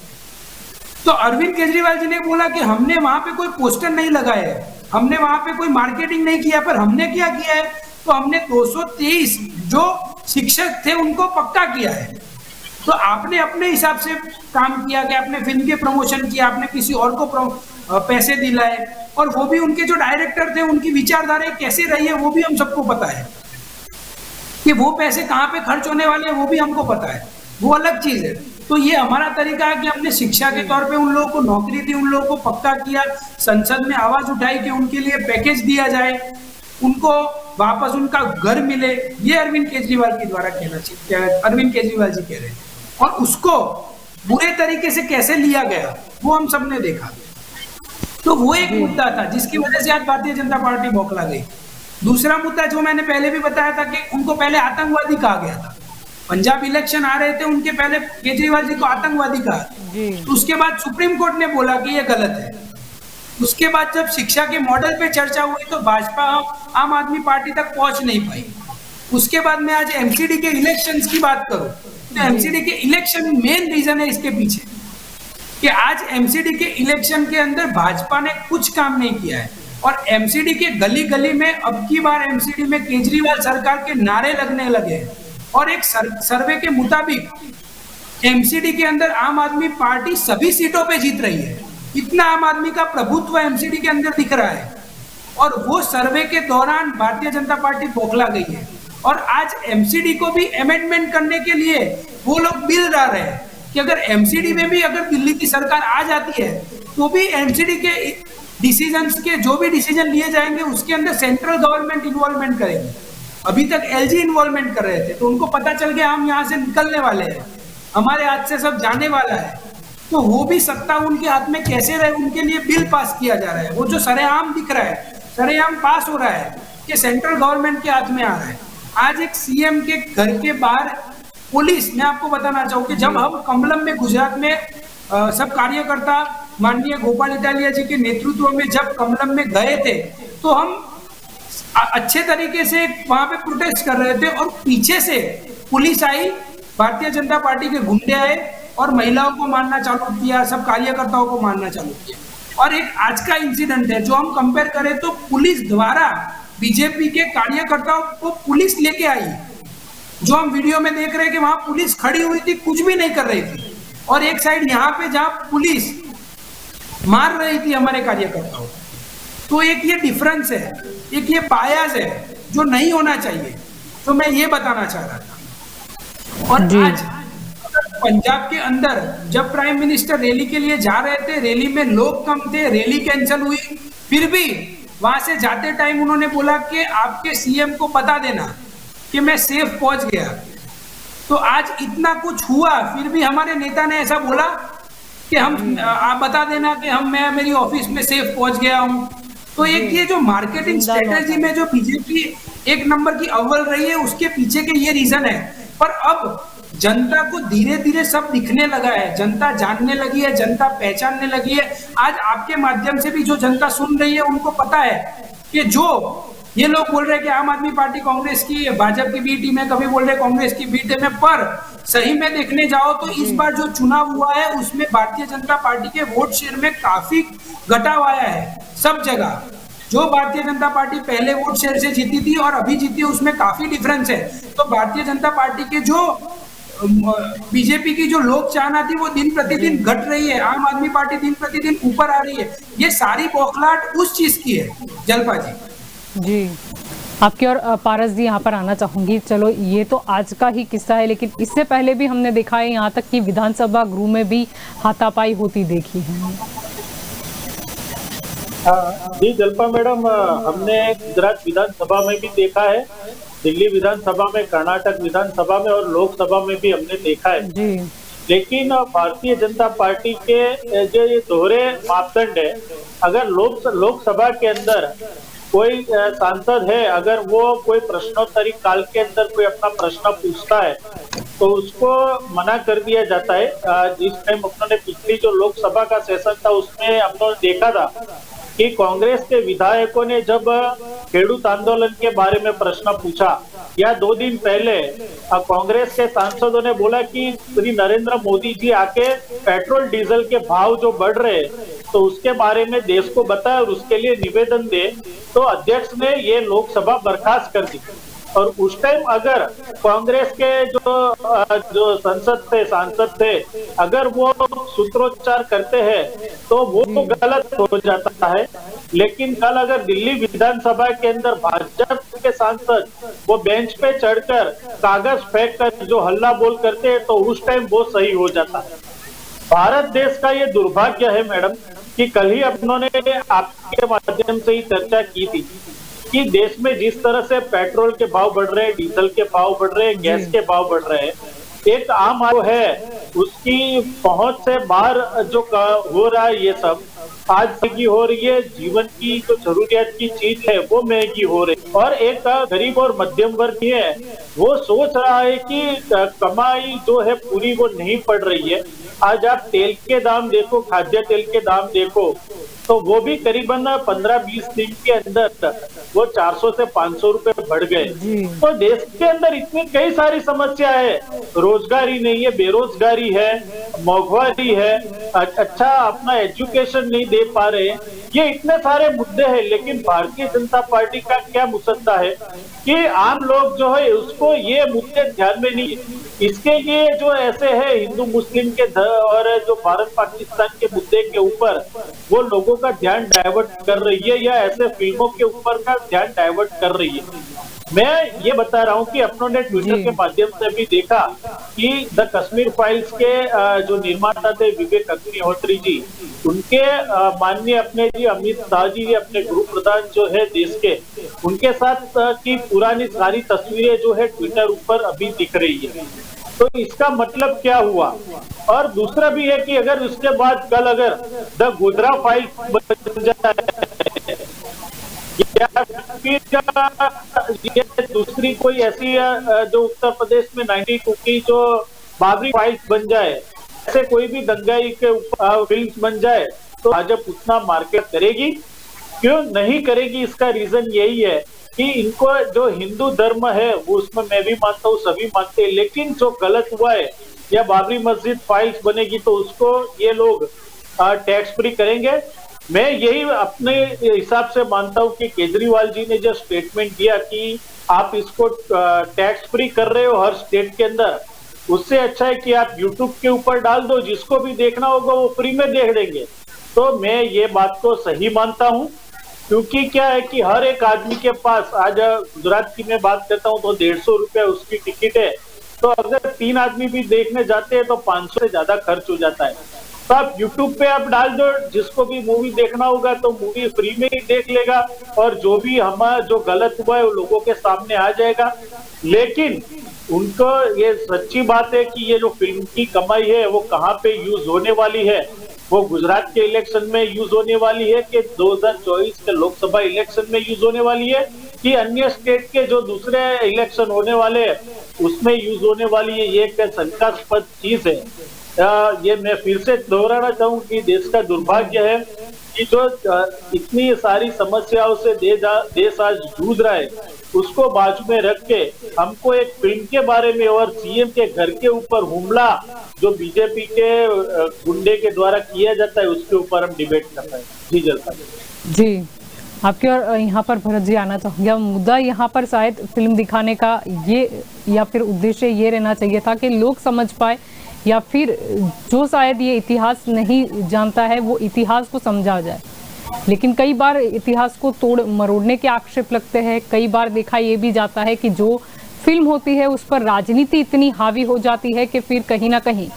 तो अरविंद केजरीवाल जी ने बोला कि हमने वहां पे कोई पोस्टर नहीं लगाए, हमने वहां पे कोई मार्केटिंग नहीं किया, पर हमने क्या किया है, तो हमने 223 जो शिक्षक थे उनको पक्का किया है। तो आपने अपने हिसाब से काम किया कि आपने फिल्म के प्रमोशन किया, आपने किसी और को पैसे दिलाए, और वो भी उनके जो डायरेक्टर थे उनकी विचारधारा कैसे रही है वो भी हम सबको पता है, कि वो पैसे कहाँ पे खर्च होने वाले हैं वो भी हमको पता है, वो अलग चीज है। तो ये हमारा तरीका है कि हमने शिक्षा के तौर पे उन लोगों को नौकरी दी, उन लोगों को पक्का किया, संसद में आवाज उठाई कि उनके लिए पैकेज दिया जाए, उनको वापस उनका घर मिले। ये अरविंद केजरीवाल के द्वारा कहना चाहिए, अरविंद केजरीवाल जी कह रहे हैं। और उसको बुरे तरीके से कैसे लिया गया वो हम सबने देखा। तो वो एक मुद्दा था जिसकी वजह से आज भारतीय जनता पार्टी बौखला गई। दूसरा मुद्दा जो मैंने पहले भी बताया था कि उनको पहले आतंकवादी कहा गया था। पंजाब इलेक्शन आ रहे थे, उनके पहले केजरीवाल जी को आतंकवादी कहा, तो उसके बाद सुप्रीम कोर्ट ने बोला कि ये गलत है। उसके बाद जब शिक्षा के मॉडल पे चर्चा हुई तो भाजपा आम आदमी पार्टी तक पहुंच नहीं पाई। उसके बाद मैं आज एमसीडी के इलेक्शंस की बात करूं तो एमसीडी के इलेक्शन मेन रीजन है इसके पीछे कि आज एमसीडी के इलेक्शन के अंदर भाजपा ने कुछ काम नहीं किया है। और एमसीडी के गली गली में अब की बार एमसीडी में केजरीवाल सरकार के नारे लगने लगे हैं। और एक सर्वे के मुताबिक एमसीडी के अंदर आम आदमी पार्टी सभी सीटों पे जीत रही है। इतना आम आदमी का प्रभुत्व एमसीडी के अंदर दिख रहा है। और वो सर्वे के दौरान भारतीय जनता पार्टी बौखला गई है। और आज एमसीडी को भी अमेंडमेंट करने के लिए वो लोग बिल ला रहे हैं कि अगर एमसीडी में भी अगर दिल्ली की सरकार आ जाती है तो भी एमसीडी के डिसीजंस के जो भी डिसीजन लिए जाएंगे उसके अंदर सेंट्रल गवर्नमेंट इन्वॉल्वमेंट करेगी। अभी तक एलजी इन्वॉल्वमेंट कर रहे थे, तो उनको पता चल गया हम यहाँ से निकलने वाले हैं, हमारे हाथ से सब जाने वाला है। तो वो भी सत्ता उनके हाथ में कैसे रहे, उनके लिए बिल पास किया जा रहा है। वो जो सरेआम दिख रहा है, सरेआम पास हो रहा है कि सेंट्रल गवर्नमेंट के हाथ में आ रहा है। आज एक सीएम के घर के बाहर पुलिस, मैं आपको बताना चाहूँ कि जब हम कमलम में गुजरात में सब कार्यकर्ता माननीय गोपाल इटालिया जी के नेतृत्व में जब कमलम में गए थे तो हम अच्छे तरीके से वहां पे प्रोटेस्ट कर रहे थे और पीछे से पुलिस आई, भारतीय जनता पार्टी के गुंडे आए और महिलाओं को मारना चालू किया, सब कार्यकर्ताओं को मारना चालू किया। और एक आज का इंसिडेंट है जो हम कंपेयर करें तो पुलिस द्वारा बीजेपी के कार्यकर्ताओं को पुलिस लेके आई, जो हम वीडियो में देख रहे हैं कि वहां पुलिस खड़ी हुई थी, कुछ भी नहीं कर रही थी। और एक साइड यहाँ पे जहां पुलिस मार रही थी हमारे कार्यकर्ताओं। तो एक ये डिफरेंस है, एक ये बायस है जो नहीं होना चाहिए, तो मैं ये बताना चाह रहा था। और आज पंजाब के अंदर जब प्राइम मिनिस्टर रैली के लिए जा रहे थे, रैली में लोग कम थे, रैली कैंसिल हुई, फिर भी वहां से जाते टाइम उन्होंने बोला कि आपके सीएम को बता देना कि मैं सेफ पहुंच गया। तो आज इतना कुछ हुआ फिर भी हमारे नेता ने ऐसा बोला कि हम आप बता देना कि मैं मेरी ऑफिस में सेफ पहुंच गया हूं। तो एक ये जो मार्केटिंग स्ट्रेटेजी में जो बीजेपी एक नंबर की अव्वल रही है, उसके पीछे के ये रीजन है। पर अब जनता को धीरे धीरे सब दिखने लगा है, जनता जानने लगी है, जनता पहचानने लगी है। आज आपके माध्यम से भी जो जनता सुन रही है उनको पता है कि जो ये लोग बोल रहे हैं कि आम आदमी पार्टी कांग्रेस की, भाजपा की बी टीम है, कभी बोल रहे कांग्रेस की बी टीम है, पर सही में देखने जाओ तो इस बार जो चुनाव हुआ है उसमें भारतीय जनता पार्टी के वोट शेयर में काफी घटाव आया है। सब जगह जो भारतीय जनता पार्टी पहले वोट शेयर से जीती थी और अभी जीती है उसमें काफी डिफरेंस है। तो भारतीय जनता पार्टी के जो बीजेपी की जो लोक चाहना थी वो दिन प्रतिदिन घट रही है, आम आदमी पार्टी दिन प्रतिदिन ऊपर आ रही है। ये सारी बौखलाहट उस चीज की है। जलपा जी आपकी और पारस जी यहाँ पर आना चाहूंगी। चलो ये तो आज का ही किस्सा है, लेकिन इससे पहले भी हमने देखा है यहाँ तक कि विधानसभा गृह में भी हाथापाई होती देखी है। जी जल्पा मैडम, हमने गुजरात विधानसभा में भी देखा है, दिल्ली विधानसभा में, कर्नाटक विधानसभा में और लोकसभा में भी हमने देखा है जी। लेकिन भारतीय जनता पार्टी के जो ये दोहरे मापदंड है, अगर लोकसभा के अंदर कोई सांसद है, अगर वो कोई प्रश्नोत्तरी काल के अंदर कोई अपना प्रश्न पूछता है तो उसको मना कर दिया जाता है। जिस टाइम उन्होंने पिछली जो लोकसभा का सेशन था उसमें हम लोग देखा था कि कांग्रेस के विधायकों ने जब खेडूत आंदोलन के बारे में प्रश्न पूछा, या 2 दिन पहले कांग्रेस के सांसदों ने बोला कि श्री नरेंद्र मोदी जी आके पेट्रोल डीजल के भाव जो बढ़ रहे तो उसके बारे में देश को बताए और उसके लिए निवेदन दे, तो अध्यक्ष ने ये लोकसभा बर्खास्त कर दी। और उस टाइम अगर कांग्रेस के जो सांसद थे अगर वो सूत्रोच्चार करते हैं तो वो तो गलत हो जाता है। लेकिन कल अगर दिल्ली विधानसभा के अंदर भाजपा के सांसद वो बेंच पे चढ़कर कागज फेंक कर जो हल्ला बोल करते हैं तो उस टाइम वो सही हो जाता है। भारत देश का ये दुर्भाग्य है मैडम कि कल ही उन्होंने आपके माध्यम से ही चर्चा की थी कि देश में जिस तरह से पेट्रोल के भाव बढ़ रहे हैं, डीजल के भाव बढ़ रहे हैं, गैस के भाव बढ़ रहे हैं, एक आम आदमी है उसकी पहुंच से बाहर जो हो रहा है, ये सब आज महंगी हो रही है, जीवन की जो जरूरियात की चीज है वो महंगी हो रही है। और एक गरीब और मध्यम वर्ग है वो सोच रहा है कि कमाई जो है पूरी वो नहीं पड़ रही है। आज आप तेल के दाम देखो, खाद्य तेल के दाम देखो, तो वो भी करीबन 15-20 दिन के अंदर वो 400 से 500 रुपए बढ़ गए। तो देश के अंदर इतनी कई सारी समस्या है, रोजगारी नहीं है, बेरोजगारी है, महंगाई है, अच्छा अपना एजुकेशन नहीं दे पा रहे, ये इतने सारे मुद्दे हैं, लेकिन भारतीय जनता पार्टी का क्या मुसद्दा है कि आम लोग जो है उसको ये मुद्दे ध्यान में नहीं है। इसके लिए जो ऐसे है हिंदू मुस्लिम के और जो भारत पाकिस्तान के मुद्दे के ऊपर वो लोगों का ध्यान डाइवर्ट कर रही है, या ऐसे फिल्मों के ऊपर का ध्यान डाइवर्ट कर रही है। मैं ये बता रहा हूँ कि अपनों ने ट्विटर के माध्यम से भी देखा कि द कश्मीर फाइल्स के जो निर्माता थे विवेक अग्निहोत्री जी, उनके माननीय अपने जी अमित शाह जी, अपने गृह प्रधान जो है देश के, उनके साथ की पुरानी सारी तस्वीरें जो है ट्विटर ऊपर अभी दिख रही है। तो इसका मतलब क्या हुआ? और दूसरा भी है कि अगर उसके बाद कल अगर द गोधरा फाइल्स बन जाए या फिर ये दूसरी कोई ऐसी जो उत्तर प्रदेश में 92 की जो बाबरी फाइल्स बन जाए, ऐसे कोई भी दंगाई के फिल्म बन जाए, तो भाजपा उतना मार्केट करेगी? क्यों नहीं करेगी? इसका रीजन यही है कि इनको जो हिंदू धर्म है वो उसमें मैं भी मानता हूँ, सभी मानते हैं, लेकिन जो गलत हुआ है या बाबरी मस्जिद फाइल्स बनेगी तो उसको ये लोग टैक्स फ्री करेंगे। मैं यही अपने हिसाब से मानता हूं कि केजरीवाल जी ने जो स्टेटमेंट दिया कि आप इसको टैक्स फ्री कर रहे हो हर स्टेट के अंदर, उससे अच्छा है कि आप यूट्यूब के ऊपर डाल दो, जिसको भी देखना होगा वो फ्री में देख देंगे। तो मैं ये बात को सही मानता हूं, क्योंकि क्या है कि हर एक आदमी के पास, आज गुजरात की मैं बात करता हूं तो 150 रुपया उसकी टिकट है, तो अगर 3 आदमी भी देखने जाते हैं तो 500 से ज्यादा खर्च हो जाता है। तो आप YouTube पे आप डाल दो, जिसको भी मूवी देखना होगा तो मूवी फ्री में ही देख लेगा, और जो भी हमारा जो गलत हुआ है वो लोगों के सामने आ जाएगा। लेकिन उनको ये सच्ची बात है कि ये जो फिल्म की कमाई है वो कहाँ पे यूज होने वाली है? वो गुजरात के इलेक्शन में यूज होने वाली है कि 2024 के लोकसभा इलेक्शन में यूज होने वाली है, कि अन्य स्टेट के जो दूसरे इलेक्शन होने वाले हैं उसमें यूज होने वाली है? ये एक शंकास्पद चीज है। ये मैं फिर से दोहराना चाहूँ कि देश का दुर्भाग्य है कि जो इतनी सारी समस्याओं से देश आज जूझ रहा है, उसको बाजू में रख के हमको एक फिल्म के बारे में और सीएम के घर के ऊपर हमला जो बीजेपी के गुंडे के द्वारा किया जाता है उसके ऊपर हम डिबेट कर रहे हैं। जी जलपा जी, आपके और यहाँ पर भरत जी आना चाहूँगा। मुद्दा यहाँ पर शायद फिल्म दिखाने का ये या फिर उद्देश्य ये रहना चाहिए था कि लोग समझ पाए, या फिर जो शायद ये इतिहास नहीं जानता है वो इतिहास को समझा जाए। लेकिन कई बार इतिहास को तोड़ मरोड़ने के आक्षेप लगते हैं। कई बार देखा ये भी जाता है कि जो फिल्म होती है उस पर राजनीति इतनी हावी हो जाती है कि फिर कहीं ना कहीं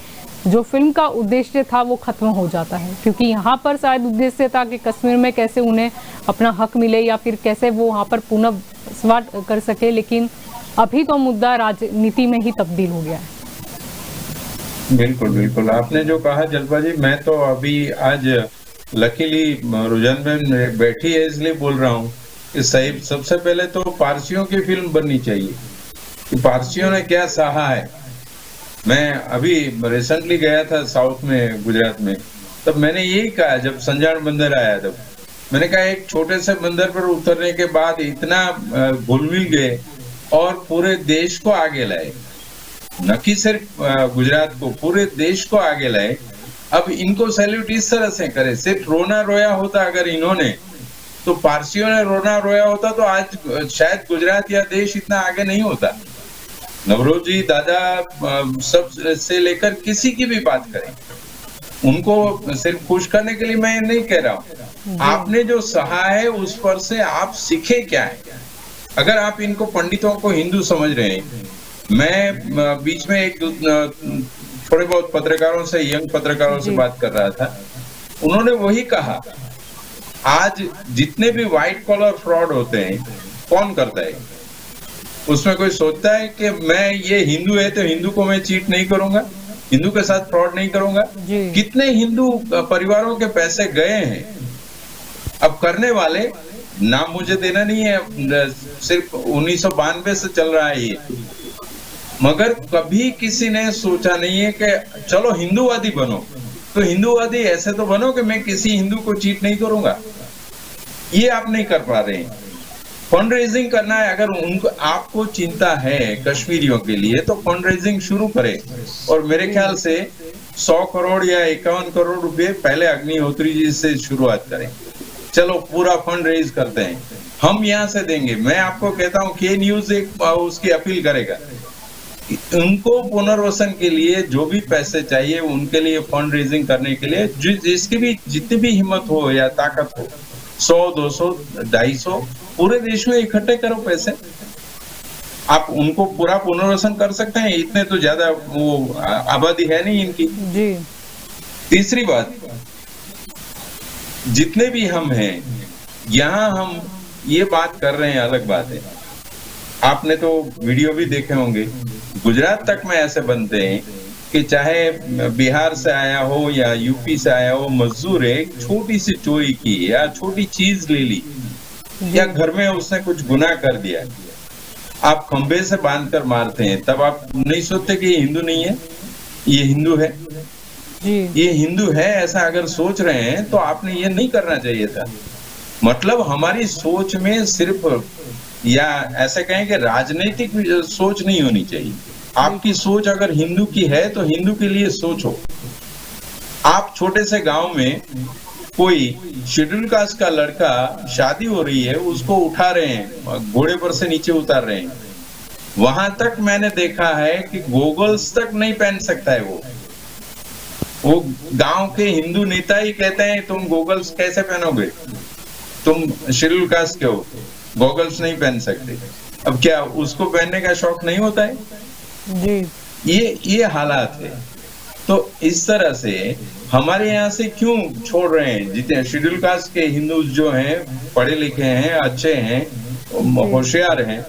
जो फिल्म का उद्देश्य था वो खत्म हो जाता है। क्योंकि यहाँ पर शायद उद्देश्य था कि कश्मीर में कैसे उन्हें अपना हक मिले या फिर कैसे वो वहाँ पर पुनर्वास कर सके, लेकिन अभी तो मुद्दा राजनीति में ही तब्दील हो गया है। बिल्कुल बिल्कुल, आपने जो कहा जलपा जी, मैं तो अभी आज लकीली रुझान में बैठी है इसलिए बोल रहा हूँ कि सही सबसे पहले तो पारसियों की फिल्म बननी चाहिए कि पारसियों ने क्या सहा है। मैं अभी रिसेंटली गया था साउथ में, गुजरात में, तब मैंने यही कहा, जब संजाण बंदर आया तब मैंने कहा एक छोटे से बंदर पर उतरने के बाद इतना घुल मिल गए और पूरे देश को आगे लाए, न कि सिर्फ गुजरात को, पूरे देश को आगे लाए। अब इनको सैल्यूट इस तरह से करे, सिर्फ रोना रोया होता अगर इन्होंने, तो पारसियों ने रोना रोया होता तो आज शायद गुजरात या देश इतना आगे नहीं होता। नवरोजी दादा सब से लेकर किसी की भी बात करें, उनको सिर्फ खुश करने के लिए मैं नहीं कह रहा हूँ, आपने जो सहा है उस पर से आप सीखे क्या है। अगर आप इनको पंडितों को हिंदू समझ रहे हैं, मैं बीच में एक थोड़े बहुत पत्रकारों से, यंग पत्रकारों से बात कर रहा था, उन्होंने वही कहा, आज जितने भी व्हाइट कॉलर फ्रॉड होते हैं कौन करता है? उसमें कोई सोचता है कि मैं ये हिंदू है तो हिंदू को मैं चीट नहीं करूंगा, हिंदू के साथ फ्रॉड नहीं करूंगा? कितने हिंदू परिवारों के पैसे गए हैं? अब करने वाले, नाम मुझे देना नहीं है, सिर्फ 1992 से चल रहा है ये, मगर कभी किसी ने सोचा नहीं है कि चलो हिंदूवादी बनो, तो हिंदूवादी ऐसे तो बनो कि मैं किसी हिंदू को चीट नहीं करूंगा। ये आप नहीं कर पा रहे हैं। फंड रेजिंग करना है, अगर उनको आपको चिंता है कश्मीरियों के लिए तो फंड रेजिंग शुरू करें, और मेरे ख्याल से 100 करोड़ या 51 करोड़ रुपए पहले अग्निहोत्री जी से शुरुआत करें। चलो पूरा फंड रेज करते हैं, हम यहाँ से देंगे। मैं आपको कहता हूँ के न्यूज एक उसकी अपील करेगा, उनको पुनर्वसन के लिए जो भी पैसे चाहिए उनके लिए फंड रेजिंग करने के लिए जिसकी भी जितनी भी हिम्मत हो या ताकत हो, 100, 200, 250 पूरे देश में इकट्ठे करो पैसे। आप उनको पूरा पुनर्वसन कर सकते हैं, इतने तो ज्यादा वो आबादी है नहीं इनकी जी। तीसरी बात, जितने भी हम हैं यहाँ, हम ये बात कर रहे हैं अलग बात है। आपने तो वीडियो भी देखे होंगे, गुजरात तक में ऐसे बनते हैं कि चाहे बिहार से आया हो या यूपी से आया हो, मजदूर एक छोटी सी चोरी की या छोटी चीज ले ली या घर में उसने कुछ गुनाह कर दिया, आप खंबे से बांध कर मारते हैं, तब आप नहीं सोचते कि ये हिंदू नहीं है, ये हिंदू है जी। ये हिंदू है, ऐसा अगर सोच रहे हैं तो आपने ये नहीं करना चाहिए था। मतलब हमारी सोच में सिर्फ, या ऐसे कहें कि राजनीतिक सोच नहीं होनी चाहिए। आपकी सोच अगर हिंदू की है तो हिंदू के लिए सोचो। आप छोटे से गांव में कोई शेड्यूल कास्ट का लड़का शादी हो रही है, उसको उठा रहे हैं, घोड़े पर से नीचे उतार रहे हैं, वहां तक मैंने देखा है कि गोगल्स तक नहीं पहन सकता है वो गांव के हिंदू नेता ही कहते हैं तुम गोगल्स कैसे पहनोगे, तुम शेड्यूल कास्ट के हो, गॉगल्स नहीं पहन सकते। अब क्या उसको पहनने का शौक नहीं होता है जी? ये हालात है। तो इस तरह से हमारे यहाँ से क्यों छोड़ रहे हैं? जितने शेड्यूल कास्ट के हिंदू जो हैं, पढ़े लिखे हैं, अच्छे हैं, होशियार हैं,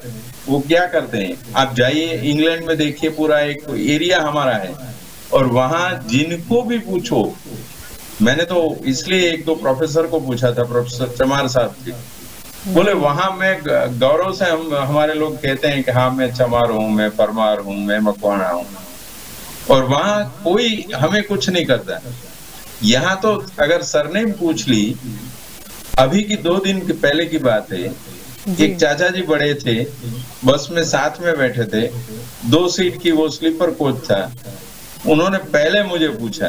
वो क्या करते हैं? आप जाइए इंग्लैंड में देखिए, पूरा एक एरिया हमारा है और वहां जिनको भी पूछो, मैंने तो इसलिए एक दो प्रोफेसर को पूछा था, प्रोफेसर चमार साहब जी, बोले वहां मैं गौरव से हमारे लोग कहते हैं कि हाँ मैं चमार हूँ, मैं परमार हूँ, मैं मकवाना हूँ, और वहां कोई हमें कुछ नहीं करता। यहाँ तो अगर सरनेम पूछ ली, अभी की 2 दिन पहले की बात है, एक चाचा जी बड़े थे, बस में साथ में बैठे थे, 2 सीट की वो स्लीपर कोच था, उन्होंने पहले मुझे पूछा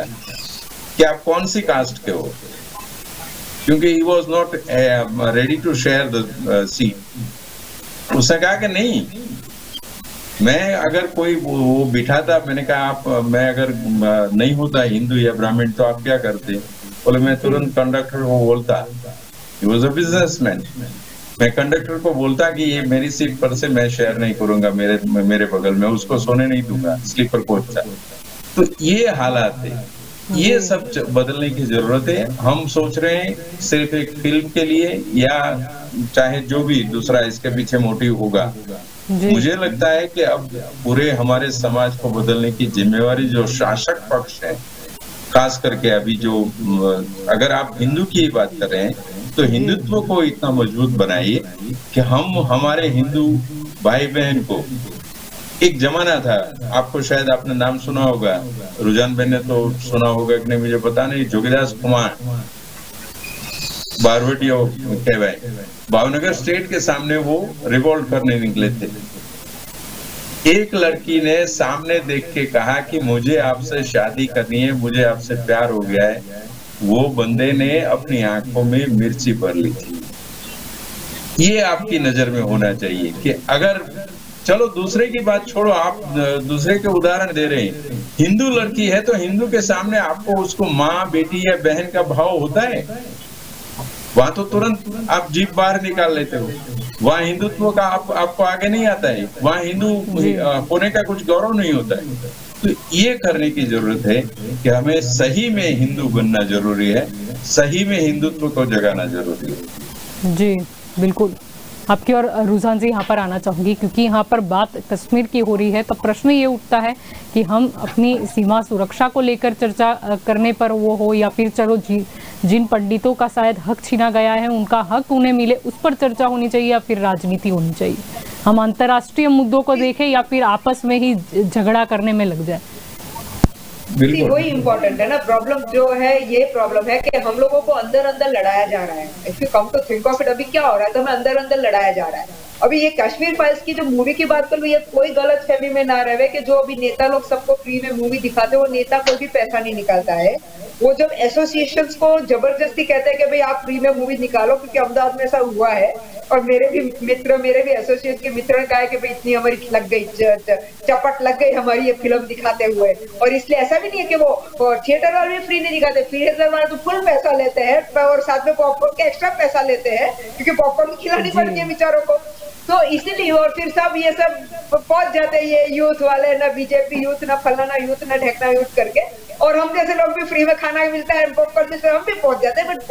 कि आप कौन सी कास्ट के हो, क्योंकि he was not ready to share the seat। उसने कहा कि नहीं, मैं अगर कोई वो बिठाता, मैंने कहा आप, मैं अगर नहीं होता हिंदू या ब्राह्मण तो आप क्या करते? बोले मैं तुरंत कंडक्टर को बोलता, he was a businessman, मैं कंडक्टर को बोलता कि ये मेरी सीट पर से मैं शेयर नहीं करूंगा, मेरे बगल में, उसको सोने नहीं दूंगा, स्लीपर कोच था। तो ये हालात है, ये सब बदलने की जरूरत है। हम सोच रहे हैं सिर्फ एक फिल्म के लिए, या चाहे जो भी दूसरा इसके पीछे मोटिव होगा, मुझे लगता है कि अब पूरे हमारे समाज को बदलने की जिम्मेवारी जो शासक पक्ष है, खास करके अभी जो, अगर आप हिंदू की बात कर रहे हैं तो हिंदुत्व को इतना मजबूत बनाइए कि हम हमारे हिंदू भाई बहन को, एक जमाना था, आपको शायद आपने नाम सुना होगा, रुझान बहन ने तो सुना होगा कि नहीं मुझे पता नहीं, जोगीदास कुमार बारवटिया कहवाए, भावनगर स्टेट के सामने वो रिवोल्ट करने निकले थे। एक लड़की ने सामने देख के कहा कि मुझे आपसे शादी करनी है, मुझे आपसे प्यार हो गया है। वो बंदे ने अपनी आंखों में मिर्ची भर ली थी। ये आपकी नजर में होना चाहिए कि अगर, चलो दूसरे की बात छोड़ो, आप दूसरे के उदाहरण दे रहे हैं, हिंदू लड़की है तो हिंदू के सामने आपको उसको माँ, बेटी या बहन का भाव होता है? वहां तो तुरंत आप जीभ बाहर निकाल लेते हो। वहां हिंदुत्व का आपको आगे नहीं आता है, वहां हिंदू होने का कुछ गौरव नहीं होता है। तो ये करने की जरूरत है कि हमें सही में हिंदू बनना जरूरी है, सही में हिंदुत्व को जगाना जरूरी है। जी बिल्कुल, आपकी और रुझान जी यहाँ पर आना चाहूंगी, क्योंकि यहाँ पर बात कश्मीर की हो रही है, तो प्रश्न ये उठता है कि हम अपनी सीमा सुरक्षा को लेकर चर्चा करने पर वो हो, या फिर चलो जिन पंडितों का शायद हक छीना गया है उनका हक उन्हें मिले, उस पर चर्चा होनी चाहिए, या फिर राजनीति होनी चाहिए? हम अंतर्राष्ट्रीय मुद्दों को देखें या फिर आपस में ही झगड़ा करने में लग जाए? वही इम्पोर्टेंट है ना। प्रॉब्लम जो है, ये प्रॉब्लम है कि हम लोगों को अंदर अंदर लड़ाया जा रहा है। If you come to think of it, अभी क्या हो रहा है, तो हमें अंदर अंदर लड़ाया जा रहा है। अभी ये कश्मीर फाइल्स की जो मूवी की बात कर, ये कोई गलत फहमी में ना रहे कि जो अभी नेता लोग सबको फ्री में मूवी दिखाते, वो नेता कोई भी पैसा नहीं निकालता है। वो जब एसोसिएशंस को जबरदस्ती कहते हैं कि भाई आप फ्री में मूवी निकालो, क्योंकि अहमदाबाद में ऐसा हुआ है और मेरे भी एसोसिएट के मित्र ने कहा है कि भाई इतनी हमारी लग गई, चपट लग गई हमारी ये फिल्म दिखाते हुए। और इसलिए ऐसा भी नहीं है कि वो थिएटर वाले भी फ्री नहीं दिखाते, थिएटर वाले तो फुल पैसा लेते हैं और साथ में पॉपकॉर्न के एक्स्ट्रा पैसा लेते हैं, क्योंकि पॉपकॉर्न खिलानी पड़ती है बेचारों को। तो इसीलिए और फिर सब ये सब पहुंच जाते हैं ये यूथ वाले, ना बीजेपी यूथ, ना फलाना यूथ, ना ढेकना यूथ करके, और हम जैसे लोग भी फ्री में खाना मिलता है पॉपकॉर्न में, हम भी पहुंच जाते हैं। बट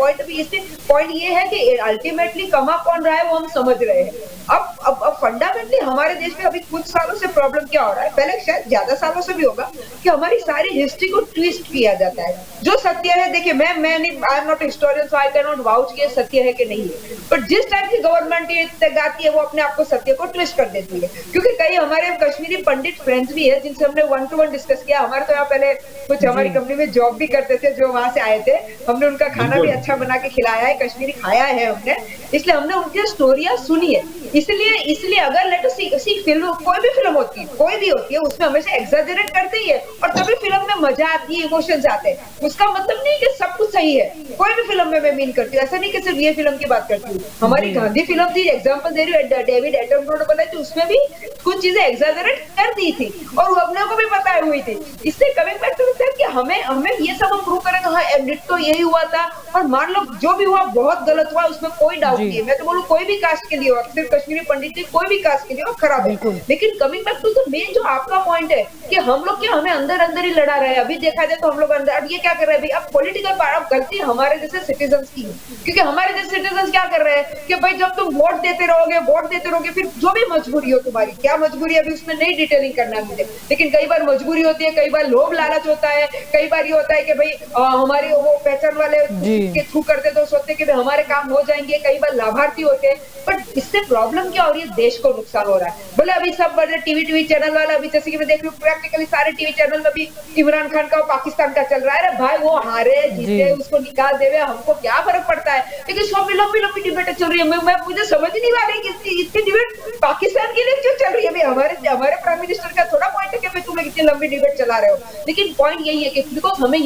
पॉइंट ये है कि अल्टीमेटली कमा कौन रहा है वो हम समझ रहे हैं। अब फंडामेंटली हमारे देश में अभी कुछ सालों से प्रॉब्लम क्या हो रहा है, पहले शायद ज्यादा सालों से भी होगा, कि हमारी सारी हिस्ट्री को ट्विस्ट किया जाता है। जो सत्य है, देखिए मैं नहीं, I am not historian so I can not vouch कि सत्य है कि नहीं है, बट जिस टाइप की गवर्नमेंट गाती है वो अपने आप को सत्य को ट्विस्ट कर देती है। क्योंकि कई हमारे कश्मीरी पंडित फ्रेंड्स भी है जिनसे हमने 1-to-1 डिस्कस किया। हमारे तो यहाँ पहले कुछ हमारी कंपनी में जॉब भी करते थे जो वहां से आए थे, हमने उनका खाना भी अच्छा बना के खिलाया है, कश्मीरी खाया है हमने, इसलिए हमने उनकी स्टोरियां सुनी है। इसलिए अगर लेट अस सी फिल्म, कोई भी फिल्म होती है, कोई भी होती है, उसमें हमेशा एग्जैजरेट करते ही है और तभी फिल्म में मजा आती है, इमोशंस आते हैं। उसका मतलब नहीं कि सब कुछ सही है, कोई भी फिल्म में मैं मीन करती हूँ, ऐसा नहीं कि सिर्फ ये फिल्म की बात करती हूँ। हमारी गांधी फिल्म थी, एग्जाम्पल दे रही हूँ, डेविड एटनबरो ने बनाई थी, उसमें भी कुछ चीजें एग्जैजरेट कर दी थी और वो अपने को भी पता हुई थी। इससे coming back to the fact कि हमें ये सब हम प्रूव करेंगे, हाँ एडिट तो यही हुआ था और मान लो जो भी हुआ बहुत गलत हुआ, उसमें कोई डाउट नहीं है। मैं तो बोलूँ कोई भी कास्ट के लिए हो, सिर्फ कश्मीरी पंडित जी, कोई भी कास्ट के लिए हो खराब है। लेकिन coming back to the main जो आपका पॉइंट है कि हम लोग क्या हमें अंदर अंदर ही लड़ा रहे हैं। अभी देखा जाए तो हम लोग अंदर, अब ये क्या कर रहे हैं भाई, अब पॉलिटिकल पार्ट गलती हमारे जैसे सिटीजन्स की है, क्योंकि हमारे जैसे सिटीजन्स क्या कर रहे हैं कि भाई जब तुम वोट देते रहोगे, फिर जो भी मजबूरी हो तुम्हारी, क्या मजबूरी है अभी उसमें नहीं डिटेलिंग करना मुझे, लेकिन कई बार मजबूरी होती है, कई बार लोभ लालच होता है, कई बार ये होता है कि भाई हमारी वो पहचान वाले के थ्रू करते तो सोचते कि हमारे काम हो जाएंगे, कई बार लाभार्थी होते हैं। बट इससे प्रॉब्लम क्या हो रही है, देश को नुकसान हो रहा है। बोले अभी सब बड़े टीवी चैनल वाला, अभी जैसे कि मैं देख रही हूँ प्रैक्टिकली सारे टीवी चैनल में भी इमरान खान का और पाकिस्तान का चल रहा है। अरे भाई वो हारे जीते उसको निकाल देवे, हमको क्या फर्क पड़ता है, लेकिन सब लंबी डिबेट चल रही है। मैं मुझे समझ नहीं आ रही कि इतनी डिबेट पाकिस्तान के लिए क्यों चल रही है। हमारे प्राइम मिनिस्टर का थोड़ा पॉइंट है कि तुम इतनी लंबी डिबेट चला रहे हो, लेकिन पॉइंट यही है कि बिकॉज हमें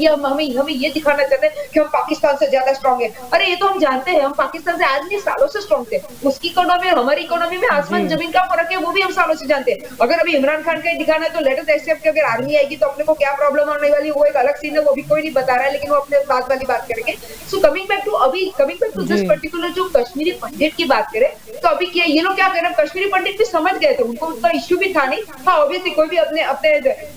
ये दिखाना चाहते हैं कि हम पाकिस्तान से ज्यादा स्ट्रॉन्ग है। अरे ये तो हम जानते हैं, हम पाकिस्तान से आज नहीं सालों से स्ट्रॉन्ग थे। उसकी इकोनॉमी और हमारी इकोनॉमी में आसमान जमीन का फर्क है, वो भी हम सालों से जानते हैं। अगर अभी इमरान खान का ही दिखाना है तो लेट अस एक्सेप्ट कि अगर आर्मी आएगी तो अपने को क्या प्रॉब्लम आने वाली है, वो एक अलग सीन है, वो भी कोई नहीं बता रहा है, लेकिन वो अपने बात वाली बात करेंगे। So coming back to this particular जो कश्मीरी पंडित की बात करें, तो अभी क्या ये लोग क्या कर रहे हैं, कश्मीरी पंडित भी समझ गए थे, उनको उसका इश्यू भी था नहीं। हाँ ऑब्वियसली कोई भी अपने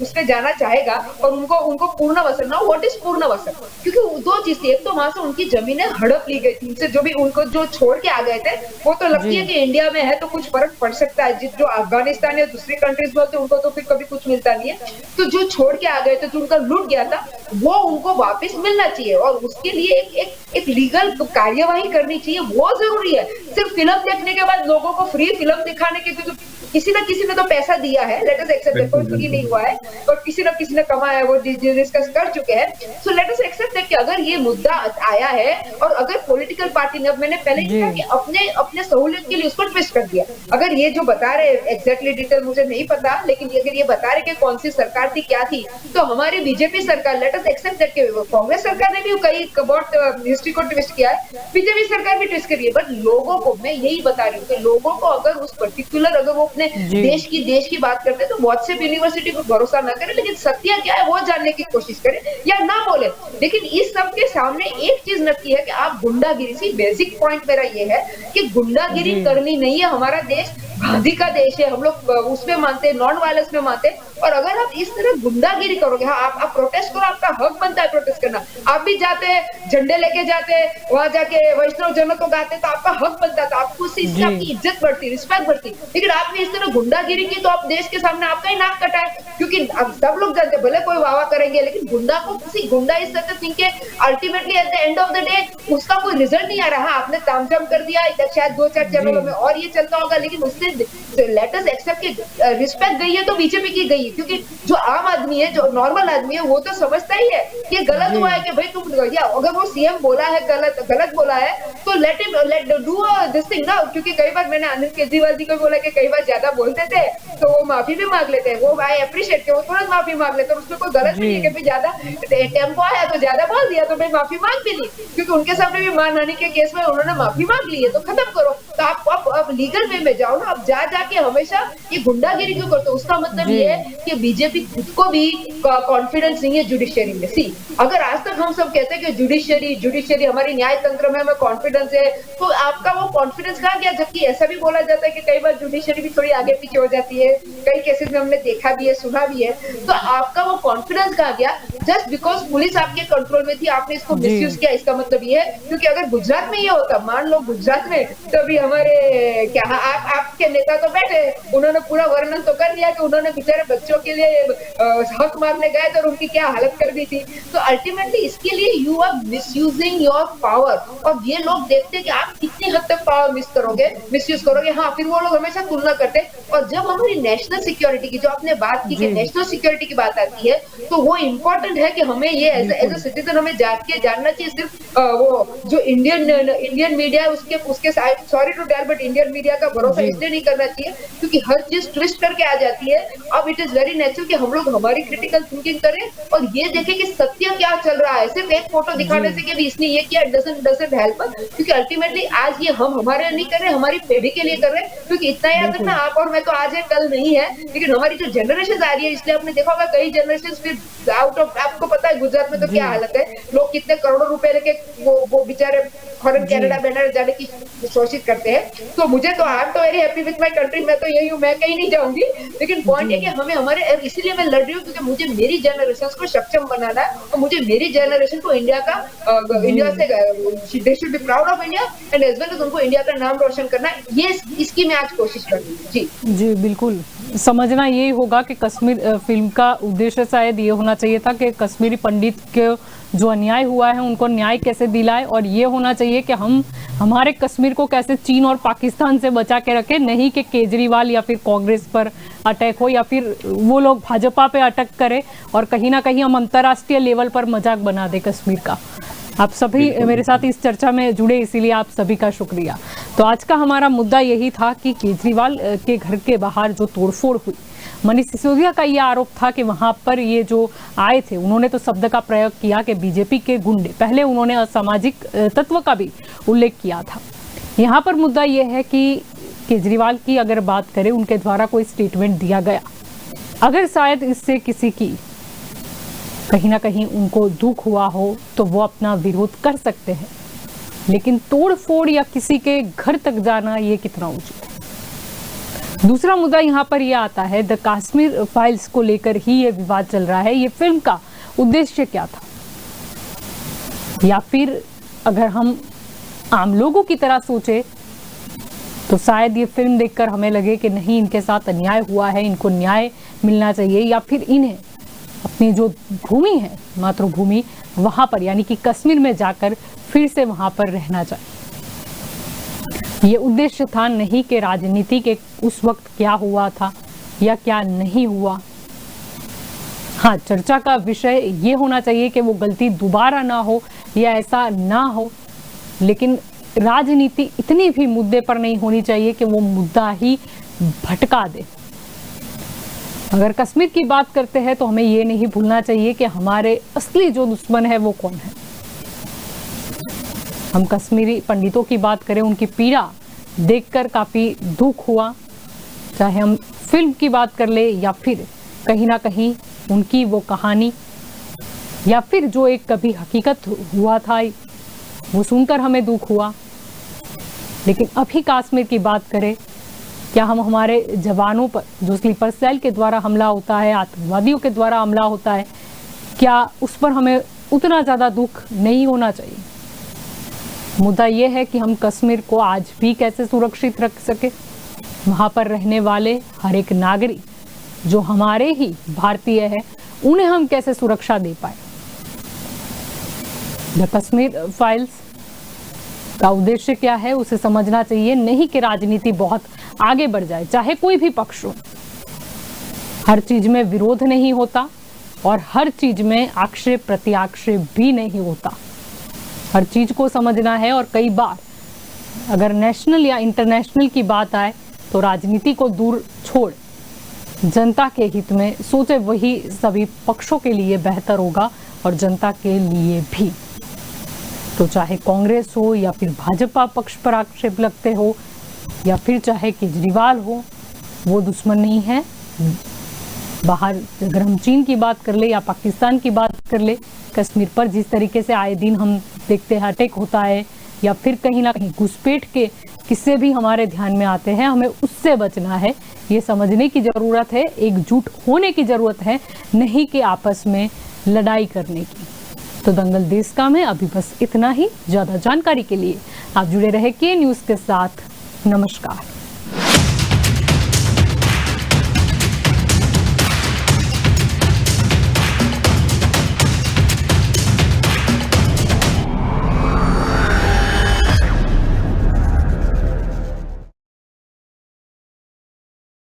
उस पर जाना चाहेगा और उनको पूर्ण वसन ना, व्हाट इज पूर्ण वसन, क्योंकि दो चीज थी, एक तो वहां से उनकी जमीनें हड़प ली गई थी उनसे, जो भी उनको जो छोड़ के आ गए थे, वो तो लगती है कि इंडिया में है तो कुछ फर्क पड़ सकता है, जो अफगानिस्तान या दूसरी कंट्रीज बोलते उनको तो फिर कभी कुछ मिलता नहीं है। तो जो छोड़ के आ गए थे, जो उनका लूट गया था, वो उनको वापस मिलना चाहिए और उसके लिए एक लीगल कार्यवाही करनी चाहिए, वो जरूरी है। सिर्फ फिल्म देखने के बाद लोगों को फ्री फिल्म दिखाने के, क्योंकि किसी ने तो पैसा दिया है, लेट अस एक्सेप्ट, कोई फ्री नहीं हुआ है और किसी ने कमाया है, वो डिस्कस कर चुके हैं। सो लेट अस एक्सेप्ट कि अगर ये मुद्दा आया है और अगर पॉलिटिकल पार्टी ने, अब मैंने पहले ही कहा कि अपने सहूलियत के लिए उसको ट्विस्ट कर दिया। अगर ये जो बता रहे एग्जैक्टली डिटेल मुझे नहीं पता, लेकिन अगर ये बता रहे कि कौन सी सरकार थी क्या थी, तो हमारी बीजेपी सरकार, let us accept that Congress सरकार ने भी कई बहुत हिस्ट्री को ट्विस्ट किया है, बीजेपी सरकार भी ट्विस्ट करी है। बट लोगों को मैं यही बता रही हूँ कि लोगों को अगर उस पर्टिकुलर, अगर वो अपने देश की बात करते तो व्हाट्सएप यूनिवर्सिटी पर भरोसा ना करें, लेकिन सत्य क्या है वो जानने की कोशिश करें या ना बोले। लेकिन इस सब के सामने एक चीज नक्की है कि आप गुंडागिरी, सी बेसिक पॉइंट मेरा ये है कि गुंडागिरी करनी नहीं है। हमारा देश गांधी का देश है, हम लोग उसमें मानते हैं, नॉन वायलेंस में मानते हैं, और अगर आप इस तरह गुंडागिरी करोगे, हाँ आप प्रोटेस्ट करो, आपका हक बनता है प्रोटेस्ट करना, आप भी जाते हैं झंडे लेके जाते हैं, वहां जाके वैष्णव जनों को गाते, तो आपका हक बनता है, तो आपको इससे आपकी इज्जत बढ़ती, रिस्पेक्ट बढ़ती। लेकिन आपने इस तरह गुंडागिरी की तो आप देश के सामने आपका ही नाक कटा है, क्योंकि सब लोग जानते भले कोई वावा करेंगे, लेकिन गुंडा को किसी गुंडा इस तरह थिंक के ultimately at the end of the day उसका कोई रिजल्ट नहीं आ रहा। आपने तामझाम कर दिया, शायद 2-4 चैनलों में और ये चलता होगा, लेकिन उससे लेट अस एक्सेप्ट कि रिस्पेक्ट गई है तो बीजेपी की गई, क्योंकि जो आम आदमी है, जो नॉर्मल आदमी है, वो तो समझता ही है कि गलत हुआ है कि भाई तुम, या अगर वो सीएम बोला है गलत बोला है तो लेट डू दिस थिंग ना। क्योंकि कई बार मैंने अनिल केजरीवाल जी को बोला कि कई बार ज्यादा बोलते थे तो वो माफी भी मांग लेते हैं, वो आई अप्रिशिएट, वो तुरंत माफी मांग लेते हैं, उसमें कोई गलत नहीं है कि भाई ज्यादा टेम्पो आया तो ज्यादा बोल दिया तो भाई माफी मांग भी ली, क्योंकि उनके सामने भी मानहानि के केस में उन्होंने माफी मांग ली है, तो खत्म करो। तो आप लीगल वे में जाओ ना, आप जाके हमेशा ये गुंडागिरी क्यों करते हो? उसका मतलब ये है कि बीजेपी खुद को भी कॉन्फिडेंस नहीं है जुडिशियरी में। सी, अगर आज तक हम सब कहते हैं कि जुडिशियरी हमारी न्याय तंत्र में हमें कॉन्फिडेंस है, तो आपका वो कॉन्फिडेंस कहाँ गया? जबकि ऐसा भी बोला जाता है कि कई बार जुडिशियरी भी थोड़ी आगे पीछे हो जाती है, कई केसेस में हमने देखा भी है, सुना भी है, तो आपका वो कॉन्फिडेंस कहाँ गया? जस्ट बिकॉज पुलिस आपके कंट्रोल में थी, आपने इसको मिसयूज किया, इसका मतलब ये है। क्योंकि अगर गुजरात में ये होता, मान लो गुजरात में, तो अभी हमारे क्या आपके नेता तो बैठे, उन्होंने पूरा वर्णन तो कर दिया कि उन्होंने बेचारे बच्चों के लिए हक मारने गए थे और उनकी क्या हालत कर दी थी। तो अल्टीमेटली इसके लिए you are misusing your power, और ये लोग देखते हैं कि आप कितनी हद तक पावर मिसयूज करोगे। हाँ, फिर वो लोग हमेशा तुलना करते हैं। और जब हमारी नेशनल सिक्योरिटी की, जो आपने बात की कि नेशनल सिक्योरिटी की बात आती है, तो वो इम्पोर्टेंट है कि हमें ये एज ए सिटीजन हमें जानना चाहिए। सिर्फ वो जो इंडियन मीडिया है उसके sorry to tell but Indian media का भरोसा इसलिए नहीं करना चाहिए क्योंकि हर चीज ट्विस्ट करके आ जाती है। अब इट इज वेरी नेचुरल कि हम लोग हमारी क्रिटिकल थिंकिंग करें और ये देखें कि सत्य क्या चल रहा है। सिर्फ एक फोटो दिखाने से कि इसने ये किया डजंट हेल्प, क्योंकि अल्टीमेटली आज ये हम हमारे नहीं कर रहे, हमारी पीढ़ी के लिए कर रहे हैं। क्योंकि इतना याद रखना, आप और मैं तो आज है कल नहीं है, लेकिन हमारी जो जनरेशन आ रही है, इसलिए आपने देखा होगा कई जनरेशन फिर आउट ऑफ, आपको पता है गुजरात में तो क्या हालत है, लोग कितने करोड़ों रुपए लेके वो बेचारे फॉरेन कनाडा बनाडा जाने की कोशिश करते हैं। तो मुझे तो आई एम तो very happy with my country, मैं तो यही हूँ, मैं कहीं नहीं जाऊंगी। लेकिन पॉइंट है कि हमें हमारे, इसीलिए मैं लड़ रही हूँ क्योंकि मुझे मेरी जनरेशन को सक्षम बनाना है और मुझे मेरी जनरेशन को इंडिया से they should be proud of India and as well as उनको इंडिया का नाम रोशन करना है। ये इसकी मैं आज कोशिश कर रही हूँ। जी बिल्कुल, समझना यही होगा कि कश्मीर फिल्म का उद्देश्य शायद ये होना चाहिए था कि कश्मीरी पंडित के जो अन्याय हुआ है उनको न्याय कैसे दिलाए, और ये होना चाहिए कि हम हमारे कश्मीर को कैसे चीन और पाकिस्तान से बचा के रखें, नहीं कि केजरीवाल या फिर कांग्रेस पर अटैक हो या फिर वो लोग भाजपा पे अटैक करें और कहीं ना कहीं हम अंतर्राष्ट्रीय लेवल पर मजाक बना दें कश्मीर का। आप सभी मेरे साथ इस चर्चा में जुड़े, इसीलिए आप सभी का शुक्रिया। तो आज का हमारा मुद्दा यही था कि केजरीवाल के घर के बाहर जो तोड़फोड़ हुई, मनीष सिसोदिया का ये आरोप था कि वहां पर ये जो आए थे उन्होंने तो शब्द का प्रयोग किया कि बीजेपी के गुंडे, पहले उन्होंने असामाजिक तत्व का भी उल्लेख किया था। यहाँ पर मुद्दा ये है कि केजरीवाल की अगर बात करें, उनके द्वारा कोई स्टेटमेंट दिया गया, अगर शायद इससे किसी की कहीं ना कहीं उनको दुख हुआ हो तो वो अपना विरोध कर सकते हैं, लेकिन तोड़-फोड़ या किसी के घर तक जाना ये कितना उचित है। दूसरा मुद्दा यहाँ पर यह आता है, द कश्मीर फाइल्स को लेकर ही ये विवाद चल रहा है। ये फिल्म का उद्देश्य क्या था, या फिर अगर हम आम लोगों की तरह सोचे तो शायद ये फिल्म देखकर हमें लगे कि नहीं, इनके साथ अन्याय हुआ है, इनको न्याय मिलना चाहिए, या फिर इन्हें अपनी जो भूमि है, मातृभूमि, वहां पर यानी कि कश्मीर में जाकर फिर से वहां पर रहना चाहिए। ये उद्देश्य था, नहीं कि राजनीति के उस वक्त क्या हुआ था या क्या नहीं हुआ। हाँ, चर्चा का विषय ये होना चाहिए कि वो गलती दोबारा ना हो या ऐसा ना हो, लेकिन राजनीति इतनी भी मुद्दे पर नहीं होनी चाहिए कि वो मुद्दा ही भटका दे। अगर कश्मीर की बात करते हैं तो हमें ये नहीं भूलना चाहिए कि हमारे असली जो दुश्मन है वो कौन है। हम कश्मीरी पंडितों की बात करें, उनकी पीड़ा देखकर काफी दुख हुआ, चाहे हम फिल्म की बात कर ले या फिर कहीं ना कहीं उनकी वो कहानी या फिर जो एक कभी हकीकत हुआ था वो सुनकर हमें दुख हुआ। लेकिन अभी कश्मीर की बात करें, क्या हम हमारे जवानों पर जो स्लीपर सेल के द्वारा हमला होता है, आतंकवादियों के द्वारा हमला होता है, क्या उस पर हमें उतना ज़्यादा दुख नहीं होना चाहिए? मुद्दा ये है कि हम कश्मीर को आज भी कैसे सुरक्षित रख सके, वहाँ पर रहने वाले हर एक नागरिक जो हमारे ही भारतीय है उन्हें हम कैसे सुरक्षा दे पाए। द कश्मीर फाइल्स का उद्देश्य क्या है उसे समझना चाहिए, नहीं कि राजनीति बहुत आगे बढ़ जाए, चाहे कोई भी पक्ष हो। हर चीज में विरोध नहीं होता और हर चीज में आक्षेप प्रत्याक्षेप भी नहीं होता। हर चीज को समझना है और कई बार अगर नेशनल या इंटरनेशनल की बात आए तो राजनीति को दूर छोड़ जनता के हित में सोचे, वही सभी पक्षों के लिए बेहतर होगा और जनता के लिए भी। तो चाहे कांग्रेस हो या फिर भाजपा पक्ष पर आक्षेप लगते हो या फिर चाहे केजरीवाल हो, वो दुश्मन नहीं है। बाहर अगर हम चीन की बात कर ले या पाकिस्तान की बात कर ले, कश्मीर पर जिस तरीके से आए दिन हम देखते हैं अटैक होता है या फिर कहीं ना कहीं घुसपैठ के किस्से भी हमारे ध्यान में आते हैं, हमें उससे बचना है। ये समझने की ज़रूरत है, एकजुट होने की ज़रूरत है, नहीं कि आपस में लड़ाई करने की। तो दंगल देश का में अभी बस इतना ही। ज़्यादा जानकारी के लिए आप जुड़े रहे के न्यूज़ के साथ। नमस्कार।